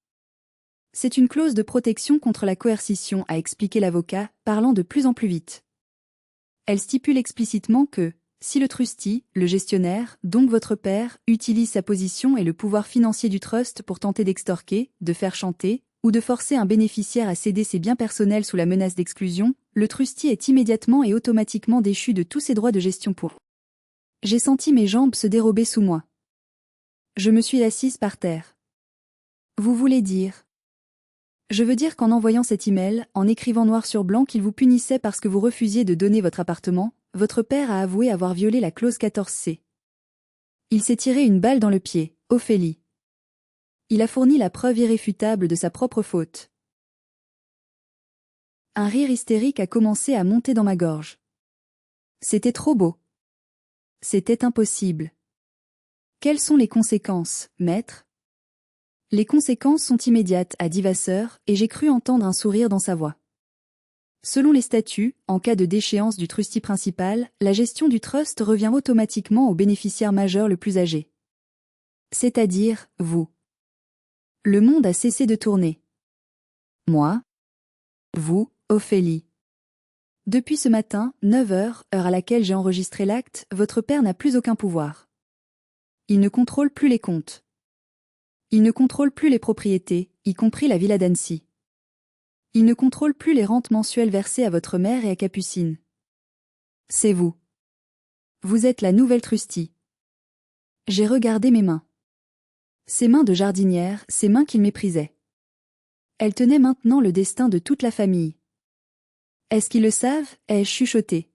C'est une clause de protection contre la coercition, a expliqué l'avocat, parlant de plus en plus vite. Elle stipule explicitement que, si le trustee, le gestionnaire, donc votre père, utilise sa position et le pouvoir financier du trust pour tenter d'extorquer, de faire chanter, ou de forcer un bénéficiaire à céder ses biens personnels sous la menace d'exclusion, le trustee est immédiatement et automatiquement déchu de tous ses droits de gestion pour. J'ai senti mes jambes se dérober sous moi. Je me suis assise par terre. Vous voulez dire? Je veux dire qu'en envoyant cet email, en écrivant noir sur blanc qu'il vous punissait parce que vous refusiez de donner votre appartement, votre père a avoué avoir violé la clause 14C. Il s'est tiré une balle dans le pied, Ophélie. Il a fourni la preuve irréfutable de sa propre faute. Un rire hystérique a commencé à monter dans ma gorge. C'était trop beau. C'était impossible. Quelles sont les conséquences, maître? Les conséquences sont immédiates, a dit Vasseur, et j'ai cru entendre un sourire dans sa voix. Selon les statuts, en cas de déchéance du trustee principal, la gestion du trust revient automatiquement au bénéficiaire majeur le plus âgé. C'est-à-dire, vous. Le monde a cessé de tourner. Moi. Vous, Ophélie. Depuis ce matin, 9h, heure à laquelle j'ai enregistré l'acte, votre père n'a plus aucun pouvoir. Il ne contrôle plus les comptes. Il ne contrôle plus les propriétés, y compris la villa d'Annecy. Il ne contrôle plus les rentes mensuelles versées à votre mère et à Capucine. C'est vous. Vous êtes la nouvelle trustee. J'ai regardé mes mains. Ces mains de jardinière, ces mains qu'il méprisait. Elles tenaient maintenant le destin de toute la famille. Est-ce qu'ils le savent? Ai-je chuchoté.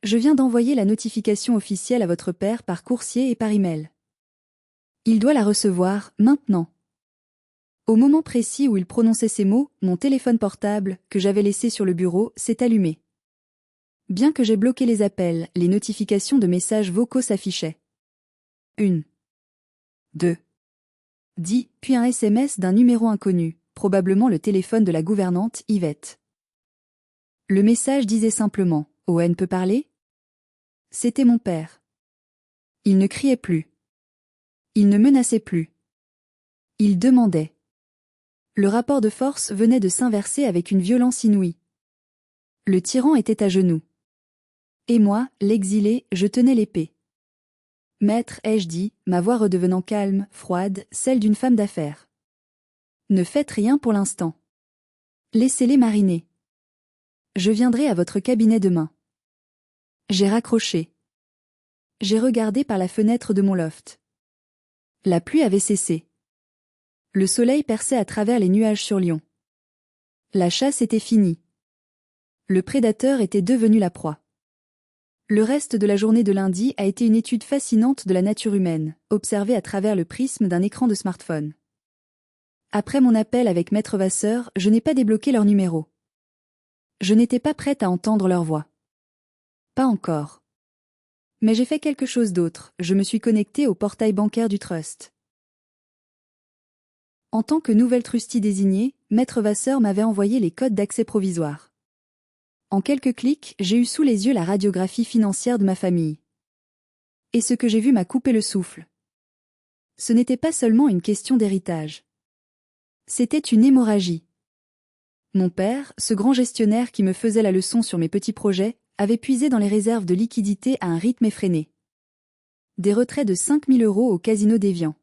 Je viens d'envoyer la notification officielle à votre père par coursier et par email. Il doit la recevoir, maintenant. Au moment précis où il prononçait ces mots, mon téléphone portable, que j'avais laissé sur le bureau, s'est allumé. Bien que j'ai bloqué les appels, les notifications de messages vocaux s'affichaient. 1. 2. 10, puis un SMS d'un numéro inconnu, probablement le téléphone de la gouvernante, Yvette. Le message disait simplement « Owen peut parler ?» C'était mon père. Il ne criait plus. Il ne menaçait plus. Il demandait. Le rapport de force venait de s'inverser avec une violence inouïe. Le tyran était à genoux. Et moi, l'exilé, je tenais l'épée. Maître, ai-je dit, ma voix redevenant calme, froide, celle d'une femme d'affaires. Ne faites rien pour l'instant. Laissez-les mariner. Je viendrai à votre cabinet demain. J'ai raccroché. J'ai regardé par la fenêtre de mon loft. La pluie avait cessé. Le soleil perçait à travers les nuages sur Lyon. La chasse était finie. Le prédateur était devenu la proie. Le reste de la journée de lundi a été une étude fascinante de la nature humaine, observée à travers le prisme d'un écran de smartphone. Après mon appel avec Maître Vasseur, je n'ai pas débloqué leur numéro. Je n'étais pas prête à entendre leur voix. Pas encore. Mais j'ai fait quelque chose d'autre, je me suis connectée au portail bancaire du Trust. En tant que nouvelle trustee désignée, Maître Vasseur m'avait envoyé les codes d'accès provisoires. En quelques clics, j'ai eu sous les yeux la radiographie financière de ma famille. Et ce que j'ai vu m'a coupé le souffle. Ce n'était pas seulement une question d'héritage. C'était une hémorragie. Mon père, ce grand gestionnaire qui me faisait la leçon sur mes petits projets, avait puisé dans les réserves de liquidités à un rythme effréné. Des retraits de 5 000 € au casino d'Évian.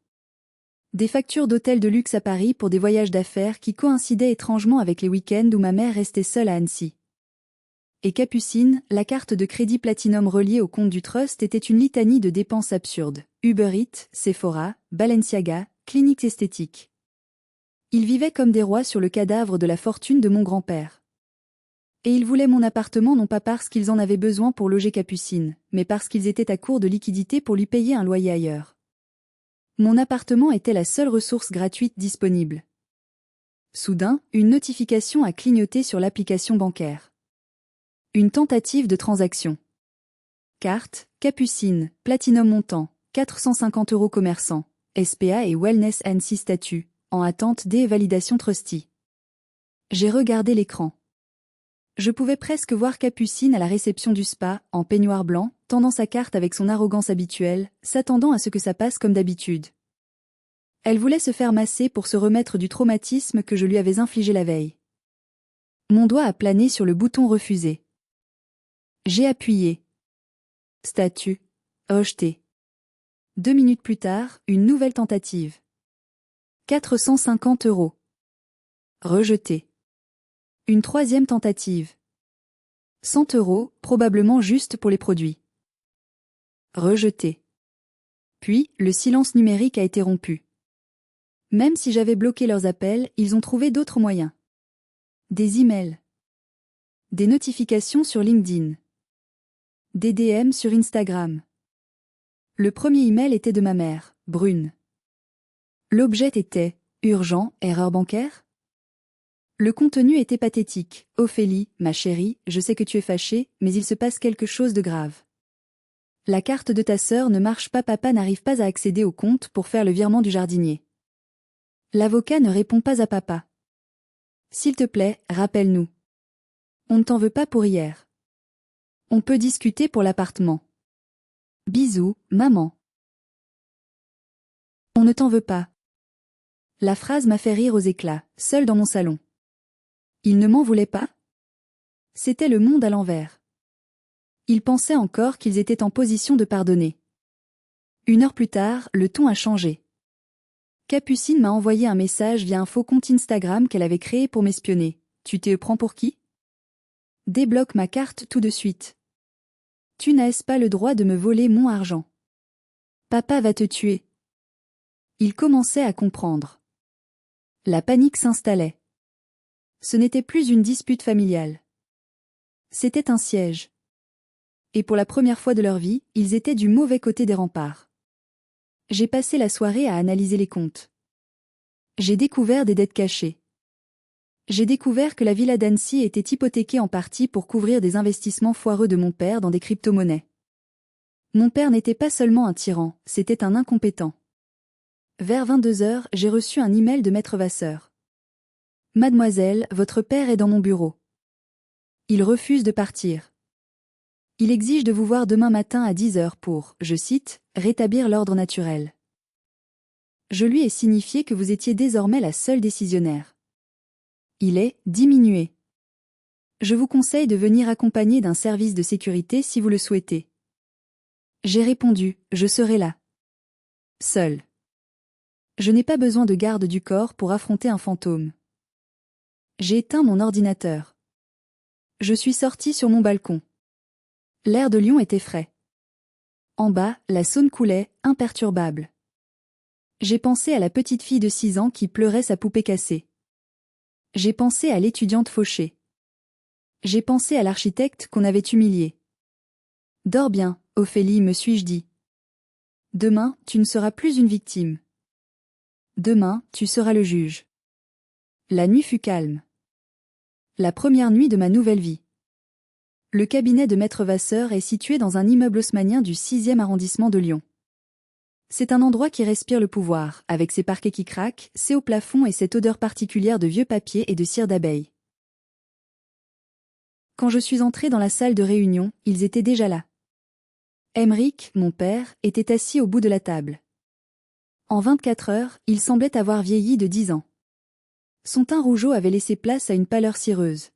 Des factures d'hôtels de luxe à Paris pour des voyages d'affaires qui coïncidaient étrangement avec les week-ends où ma mère restait seule à Annecy. Et Capucine, la carte de crédit Platinum reliée au compte du Trust était une litanie de dépenses absurdes. Uber Eats, Sephora, Balenciaga, cliniques esthétiques. Ils vivaient comme des rois sur le cadavre de la fortune de mon grand-père. Et ils voulaient mon appartement non pas parce qu'ils en avaient besoin pour loger Capucine, mais parce qu'ils étaient à court de liquidités pour lui payer un loyer ailleurs. Mon appartement était la seule ressource gratuite disponible. Soudain, une notification a clignoté sur l'application bancaire. Une tentative de transaction. Carte, Capucine, Platinum montant, 450 € commerçant, SPA et Wellness Annecy statut, en attente des validations trustee. J'ai regardé l'écran. Je pouvais presque voir Capucine à la réception du spa, en peignoir blanc, tendant sa carte avec son arrogance habituelle, s'attendant à ce que ça passe comme d'habitude. Elle voulait se faire masser pour se remettre du traumatisme que je lui avais infligé la veille. Mon doigt a plané sur le bouton refuser. J'ai appuyé. Statut. Rejeté. 2 minutes plus tard, une nouvelle tentative. 450 €. Rejeté. Une troisième tentative. 100 €, probablement juste pour les produits. Rejeté. Puis, le silence numérique a été rompu. Même si j'avais bloqué leurs appels, ils ont trouvé d'autres moyens. Des emails. Des notifications sur LinkedIn. Des DM sur Instagram. Le premier email était de ma mère, Brune. L'objet était « Urgent, erreur bancaire ?» Le contenu était pathétique. « Ophélie, ma chérie, je sais que tu es fâchée, mais il se passe quelque chose de grave. La carte de ta sœur ne marche pas, papa n'arrive pas à accéder au compte pour faire le virement du jardinier. L'avocat ne répond pas à papa. S'il te plaît, rappelle-nous. On ne t'en veut pas pour hier. On peut discuter pour l'appartement. Bisous, maman. On ne t'en veut pas. La phrase m'a fait rire aux éclats, seule dans mon salon. Il ne m'en voulait pas? C'était le monde à l'envers. Ils pensaient encore qu'ils étaient en position de pardonner. 1 heure plus tard, le ton a changé. Capucine m'a envoyé un message via un faux compte Instagram qu'elle avait créé pour m'espionner. Tu te prends pour qui? Débloque ma carte tout de suite. Tu n'as pas le droit de me voler mon argent. Papa va te tuer. Il commençait à comprendre. La panique s'installait. Ce n'était plus une dispute familiale. C'était un siège. Et pour la première fois de leur vie, ils étaient du mauvais côté des remparts. J'ai passé la soirée à analyser les comptes. J'ai découvert des dettes cachées. J'ai découvert que la villa d'Annecy était hypothéquée en partie pour couvrir des investissements foireux de mon père dans des crypto-monnaies. Mon père n'était pas seulement un tyran, c'était un incompétent. Vers 22 heures, j'ai reçu un email de Maître Vasseur. Mademoiselle, votre père est dans mon bureau. Il refuse de partir. Il exige de vous voir demain matin à 10 heures pour, je cite, rétablir l'ordre naturel. Je lui ai signifié que vous étiez désormais la seule décisionnaire. Il est diminué. Je vous conseille de venir accompagné d'un service de sécurité si vous le souhaitez. J'ai répondu, je serai là. Seul. Je n'ai pas besoin de garde du corps pour affronter un fantôme. J'ai éteint mon ordinateur. Je suis sorti sur mon balcon. L'air de Lyon était frais. En bas, la Saône coulait, imperturbable. J'ai pensé à la petite fille de 6 ans qui pleurait sa poupée cassée. J'ai pensé à l'étudiante fauchée. J'ai pensé à l'architecte qu'on avait humilié. Dors bien, Ophélie, me suis-je dit. Demain, tu ne seras plus une victime. Demain, tu seras le juge. La nuit fut calme. La première nuit de ma nouvelle vie. Le cabinet de Maître Vasseur est situé dans un immeuble haussmannien du 6e arrondissement de Lyon. C'est un endroit qui respire le pouvoir, avec ses parquets qui craquent, ses hauts plafonds et cette odeur particulière de vieux papier et de cire d'abeille. Quand je suis entrée dans la salle de réunion, ils étaient déjà là. Aymeric, mon père, était assis au bout de la table. En 24 heures, il semblait avoir vieilli de 10 ans. Son teint rougeau avait laissé place à une pâleur cireuse.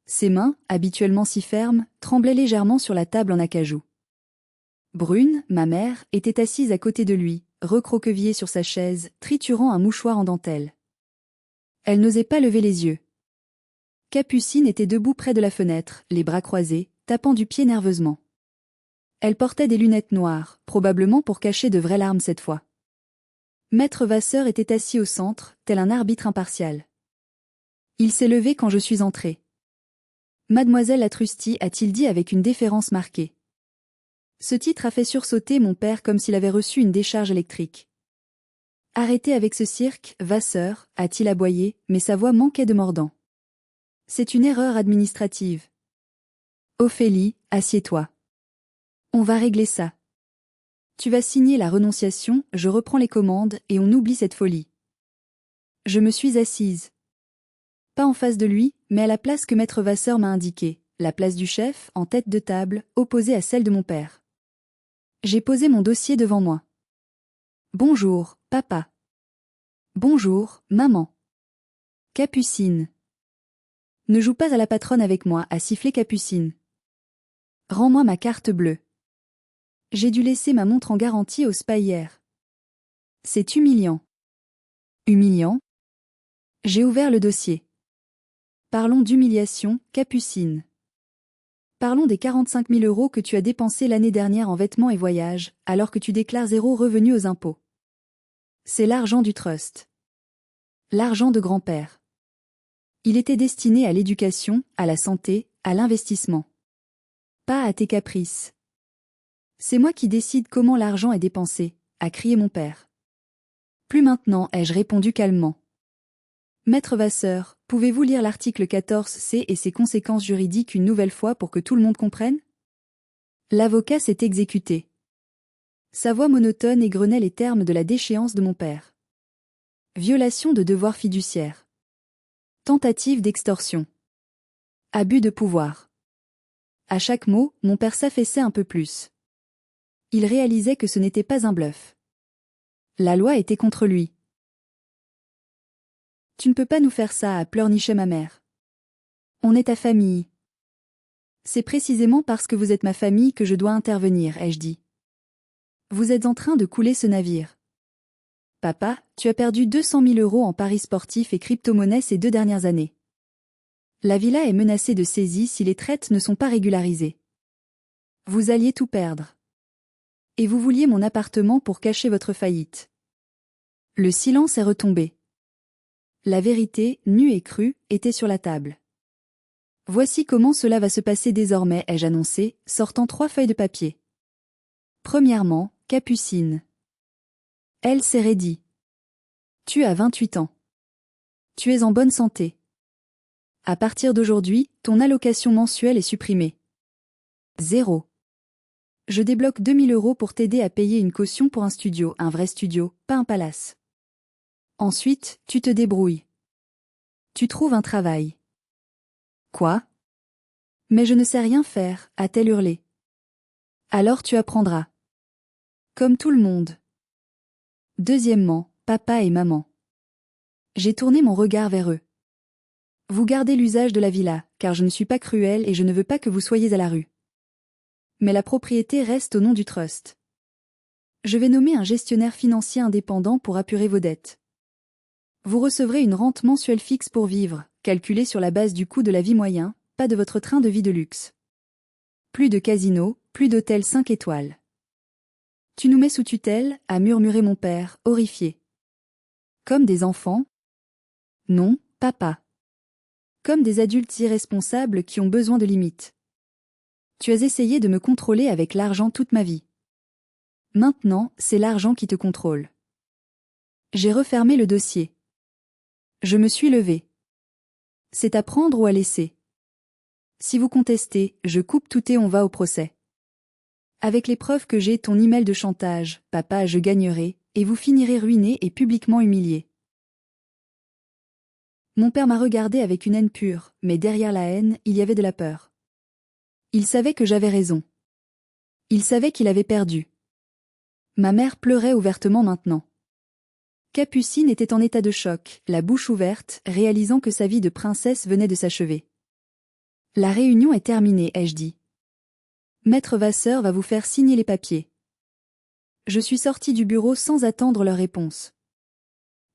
Ses mains, habituellement si fermes, tremblaient légèrement sur la table en acajou. Brune, ma mère, était assise à côté de lui, recroquevillée sur sa chaise, triturant un mouchoir en dentelle. Elle n'osait pas lever les yeux. Capucine était debout près de la fenêtre, les bras croisés, tapant du pied nerveusement. Elle portait des lunettes noires, probablement pour cacher de vraies larmes cette fois. Maître Vasseur était assis au centre, tel un arbitre impartial. Il s'est levé quand je suis entrée. Mademoiselle Latrusti, a-t-il dit avec une déférence marquée. Ce titre a fait sursauter mon père comme s'il avait reçu une décharge électrique. Arrêtez avec ce cirque, Vasseur, a-t-il aboyé, mais sa voix manquait de mordant. C'est une erreur administrative. Ophélie, assieds-toi. On va régler ça. Tu vas signer la renonciation, je reprends les commandes et on oublie cette folie. Je me suis assise. Pas en face de lui, mais à la place que Maître Vasseur m'a indiquée, la place du chef, en tête de table, opposée à celle de mon père. J'ai posé mon dossier devant moi. Bonjour, papa. Bonjour, maman. Capucine. Ne joue pas à la patronne avec moi, a sifflé Capucine. Rends-moi ma carte bleue. J'ai dû laisser ma montre en garantie au spa hier. C'est humiliant. Humiliant? J'ai ouvert le dossier. Parlons d'humiliation, Capucine. Parlons des 45 000 € que tu as dépensés l'année dernière en vêtements et voyages, alors que tu déclares 0 revenu aux impôts. C'est l'argent du trust. L'argent de grand-père. Il était destiné à l'éducation, à la santé, à l'investissement. Pas à tes caprices. C'est moi qui décide comment l'argent est dépensé, a crié mon père. Plus maintenant, ai-je répondu calmement. Maître Vasseur, pouvez-vous lire l'article 14C et ses conséquences juridiques une nouvelle fois pour que tout le monde comprenne? L'avocat s'est exécuté. Sa voix monotone égrenait les termes de la déchéance de mon père. Violation de devoir fiduciaire. Tentative d'extorsion. Abus de pouvoir. À chaque mot, mon père s'affaissait un peu plus. Il réalisait que ce n'était pas un bluff. La loi était contre lui. Tu ne peux pas nous faire ça, a pleurniché ma mère. On est ta famille. C'est précisément parce que vous êtes ma famille que je dois intervenir, ai-je dit. Vous êtes en train de couler ce navire. Papa, tu as perdu 200 000 € en paris sportifs et crypto-monnaies ces 2 dernières années. La villa est menacée de saisie si les traites ne sont pas régularisées. Vous alliez tout perdre. Et vous vouliez mon appartement pour cacher votre faillite. Le silence est retombé. La vérité, nue et crue, était sur la table. Voici comment cela va se passer désormais, ai-je annoncé, sortant 3 feuilles de papier. Premièrement, Capucine. Elle s'est raidie. Tu as 28 ans. Tu es en bonne santé. À partir d'aujourd'hui, ton allocation mensuelle est supprimée. 0. Je débloque 2 000 € pour t'aider à payer une caution pour un studio, un vrai studio, pas un palace. Ensuite, tu te débrouilles. Tu trouves un travail. Quoi? Mais je ne sais rien faire, a-t-elle hurlé. Alors tu apprendras. Comme tout le monde. Deuxièmement, papa et maman. J'ai tourné mon regard vers eux. Vous gardez l'usage de la villa, car je ne suis pas cruelle et je ne veux pas que vous soyez à la rue. Mais la propriété reste au nom du trust. Je vais nommer un gestionnaire financier indépendant pour apurer vos dettes. Vous recevrez une rente mensuelle fixe pour vivre, calculée sur la base du coût de la vie moyen, pas de votre train de vie de luxe. Plus de casino, plus d'hôtel 5 étoiles. Tu nous mets sous tutelle, a murmuré mon père, horrifié. Comme des enfants? Non, papa. Comme des adultes irresponsables qui ont besoin de limites. Tu as essayé de me contrôler avec l'argent toute ma vie. Maintenant, c'est l'argent qui te contrôle. J'ai refermé le dossier. Je me suis levé. C'est à prendre ou à laisser. Si vous contestez, je coupe tout et on va au procès. Avec les preuves que j'ai, ton email de chantage, papa, je gagnerai, et vous finirez ruiné et publiquement humilié. Mon père m'a regardé avec une haine pure, mais derrière la haine, il y avait de la peur. Il savait que j'avais raison. Il savait qu'il avait perdu. Ma mère pleurait ouvertement maintenant. Capucine était en état de choc, la bouche ouverte, réalisant que sa vie de princesse venait de s'achever. La réunion est terminée, ai-je dit. Maître Vasseur va vous faire signer les papiers. Je suis sorti du bureau sans attendre leur réponse.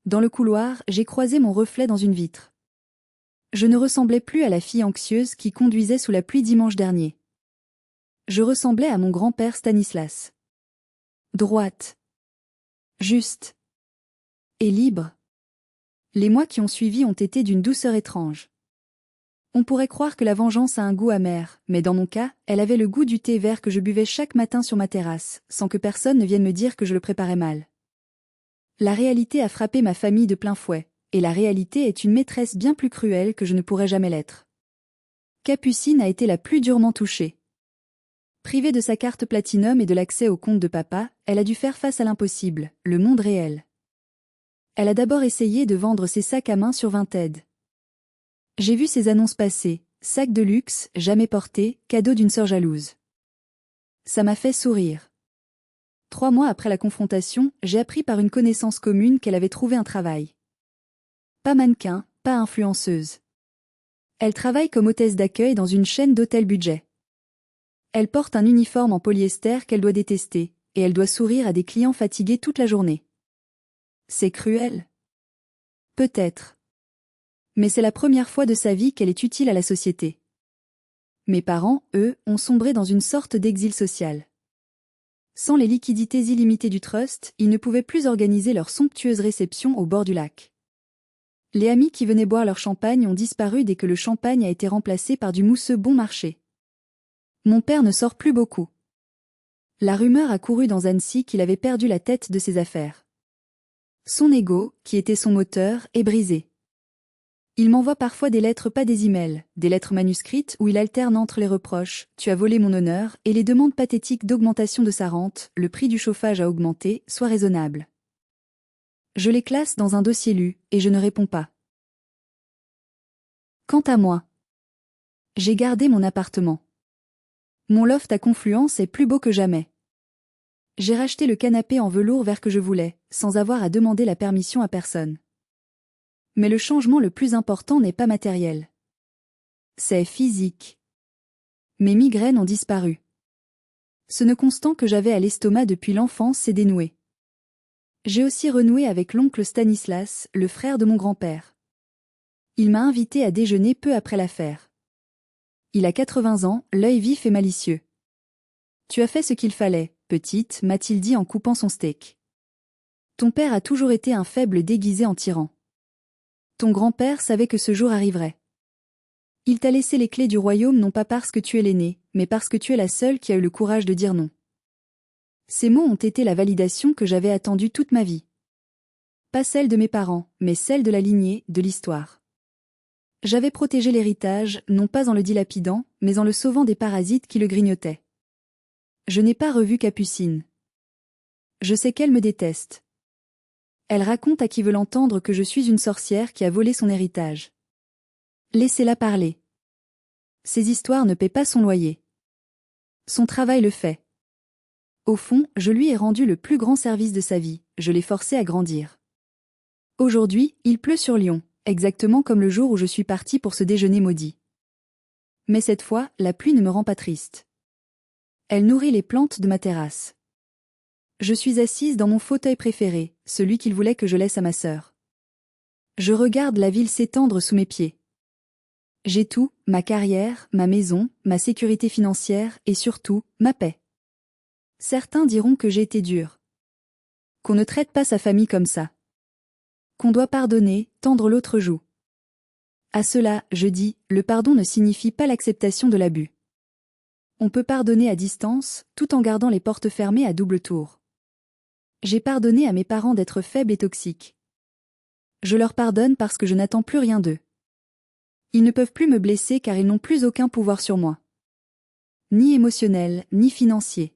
Dans le couloir, j'ai croisé mon reflet dans une vitre. Je ne ressemblais plus à la fille anxieuse qui conduisait sous la pluie dimanche dernier. Je ressemblais à mon grand-père Stanislas. Droite. Juste. Et libre. Les mois qui ont suivi ont été d'une douceur étrange. On pourrait croire que la vengeance a un goût amer, mais dans mon cas, elle avait le goût du thé vert que je buvais chaque matin sur ma terrasse, sans que personne ne vienne me dire que je le préparais mal. La réalité a frappé ma famille de plein fouet, et la réalité est une maîtresse bien plus cruelle que je ne pourrais jamais l'être. Capucine a été la plus durement touchée. Privée de sa carte Platinum et de l'accès au compte de papa, elle a dû faire face à l'impossible, le monde réel. Elle a d'abord essayé de vendre ses sacs à main sur Vinted. J'ai vu ses annonces passer, sacs de luxe, jamais portés, cadeau d'une sœur jalouse. Ça m'a fait sourire. 3 mois après la confrontation, j'ai appris par une connaissance commune qu'elle avait trouvé un travail. Pas mannequin, pas influenceuse. Elle travaille comme hôtesse d'accueil dans une chaîne d'hôtels budget. Elle porte un uniforme en polyester qu'elle doit détester, et elle doit sourire à des clients fatigués toute la journée. C'est cruel. Peut-être. Mais c'est la première fois de sa vie qu'elle est utile à la société. Mes parents, eux, ont sombré dans une sorte d'exil social. Sans les liquidités illimitées du trust, ils ne pouvaient plus organiser leur somptueuse réception au bord du lac. Les amis qui venaient boire leur champagne ont disparu dès que le champagne a été remplacé par du mousseux bon marché. Mon père ne sort plus beaucoup. La rumeur a couru dans Annecy qu'il avait perdu la tête de ses affaires. Son ego, qui était son moteur, est brisé. Il m'envoie parfois des lettres, pas des emails, des lettres manuscrites où il alterne entre les reproches « tu as volé mon honneur » et les demandes pathétiques d'augmentation de sa rente, le prix du chauffage a augmenté, soit raisonnable. Je les classe dans un dossier lu, et je ne réponds pas. Quant à moi, j'ai gardé mon appartement. Mon loft à Confluence est plus beau que jamais. J'ai racheté le canapé en velours vert que je voulais, sans avoir à demander la permission à personne. Mais le changement le plus important n'est pas matériel. C'est physique. Mes migraines ont disparu. Ce nœud constant que j'avais à l'estomac depuis l'enfance s'est dénoué. J'ai aussi renoué avec l'oncle Stanislas, le frère de mon grand-père. Il m'a invité à déjeuner peu après l'affaire. Il a 80 ans, l'œil vif et malicieux. Tu as fait ce qu'il fallait, petite, m'a-t-il dit en coupant son steak. Ton père a toujours été un faible déguisé en tyran. Ton grand-père savait que ce jour arriverait. Il t'a laissé les clés du royaume non pas parce que tu es l'aîné, mais parce que tu es la seule qui a eu le courage de dire non. Ces mots ont été la validation que j'avais attendue toute ma vie. Pas celle de mes parents, mais celle de la lignée, de l'histoire. J'avais protégé l'héritage, non pas en le dilapidant, mais en le sauvant des parasites qui le grignotaient. Je n'ai pas revu Capucine. Je sais qu'elle me déteste. Elle raconte à qui veut l'entendre que je suis une sorcière qui a volé son héritage. Laissez-la parler. Ces histoires ne paient pas son loyer. Son travail le fait. Au fond, je lui ai rendu le plus grand service de sa vie, je l'ai forcé à grandir. Aujourd'hui, il pleut sur Lyon, exactement comme le jour où je suis partie pour ce déjeuner maudit. Mais cette fois, la pluie ne me rend pas triste. Elle nourrit les plantes de ma terrasse. Je suis assise dans mon fauteuil préféré, celui qu'il voulait que je laisse à ma sœur. Je regarde la ville s'étendre sous mes pieds. J'ai tout, ma carrière, ma maison, ma sécurité financière et surtout, ma paix. Certains diront que j'ai été dure. Qu'on ne traite pas sa famille comme ça. Qu'on doit pardonner, tendre l'autre joue. À cela, je dis, le pardon ne signifie pas l'acceptation de l'abus. On peut pardonner à distance, tout en gardant les portes fermées à double tour. J'ai pardonné à mes parents d'être faibles et toxiques. Je leur pardonne parce que je n'attends plus rien d'eux. Ils ne peuvent plus me blesser car ils n'ont plus aucun pouvoir sur moi. Ni émotionnel, ni financier.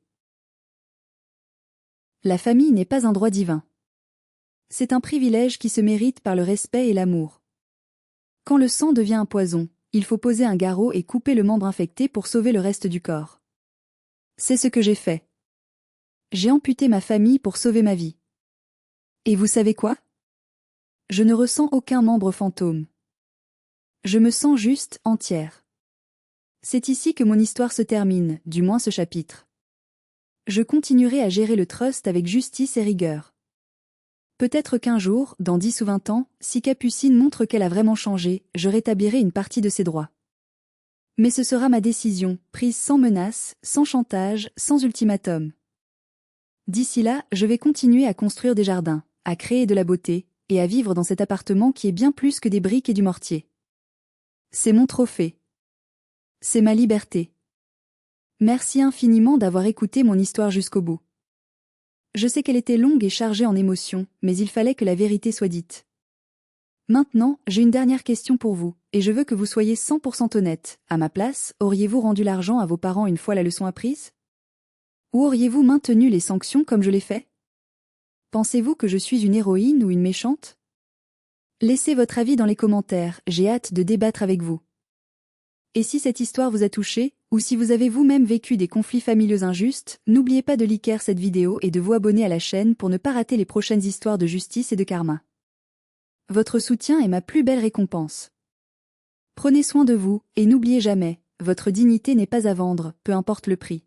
La famille n'est pas un droit divin. C'est un privilège qui se mérite par le respect et l'amour. Quand le sang devient un poison, il faut poser un garrot et couper le membre infecté pour sauver le reste du corps. C'est ce que j'ai fait. J'ai amputé ma famille pour sauver ma vie. Et vous savez quoi? Je ne ressens aucun membre fantôme. Je me sens juste entière. C'est ici que mon histoire se termine, du moins ce chapitre. Je continuerai à gérer le trust avec justice et rigueur. Peut-être qu'un jour, dans 10 ou 20 ans, si Capucine montre qu'elle a vraiment changé, je rétablirai une partie de ses droits. Mais ce sera ma décision, prise sans menace, sans chantage, sans ultimatum. D'ici là, je vais continuer à construire des jardins, à créer de la beauté, et à vivre dans cet appartement qui est bien plus que des briques et du mortier. C'est mon trophée. C'est ma liberté. Merci infiniment d'avoir écouté mon histoire jusqu'au bout. Je sais qu'elle était longue et chargée en émotions, mais il fallait que la vérité soit dite. Maintenant, j'ai une dernière question pour vous, et je veux que vous soyez 100% honnête. À ma place, auriez-vous rendu l'argent à vos parents une fois la leçon apprise? Ou auriez-vous maintenu les sanctions comme je l'ai fait? Pensez-vous que je suis une héroïne ou une méchante? Laissez votre avis dans les commentaires, j'ai hâte de débattre avec vous. Et si cette histoire vous a touché, ou si vous avez vous-même vécu des conflits familiaux injustes, n'oubliez pas de liker cette vidéo et de vous abonner à la chaîne pour ne pas rater les prochaines histoires de justice et de karma. Votre soutien est ma plus belle récompense. Prenez soin de vous, et n'oubliez jamais, votre dignité n'est pas à vendre, peu importe le prix.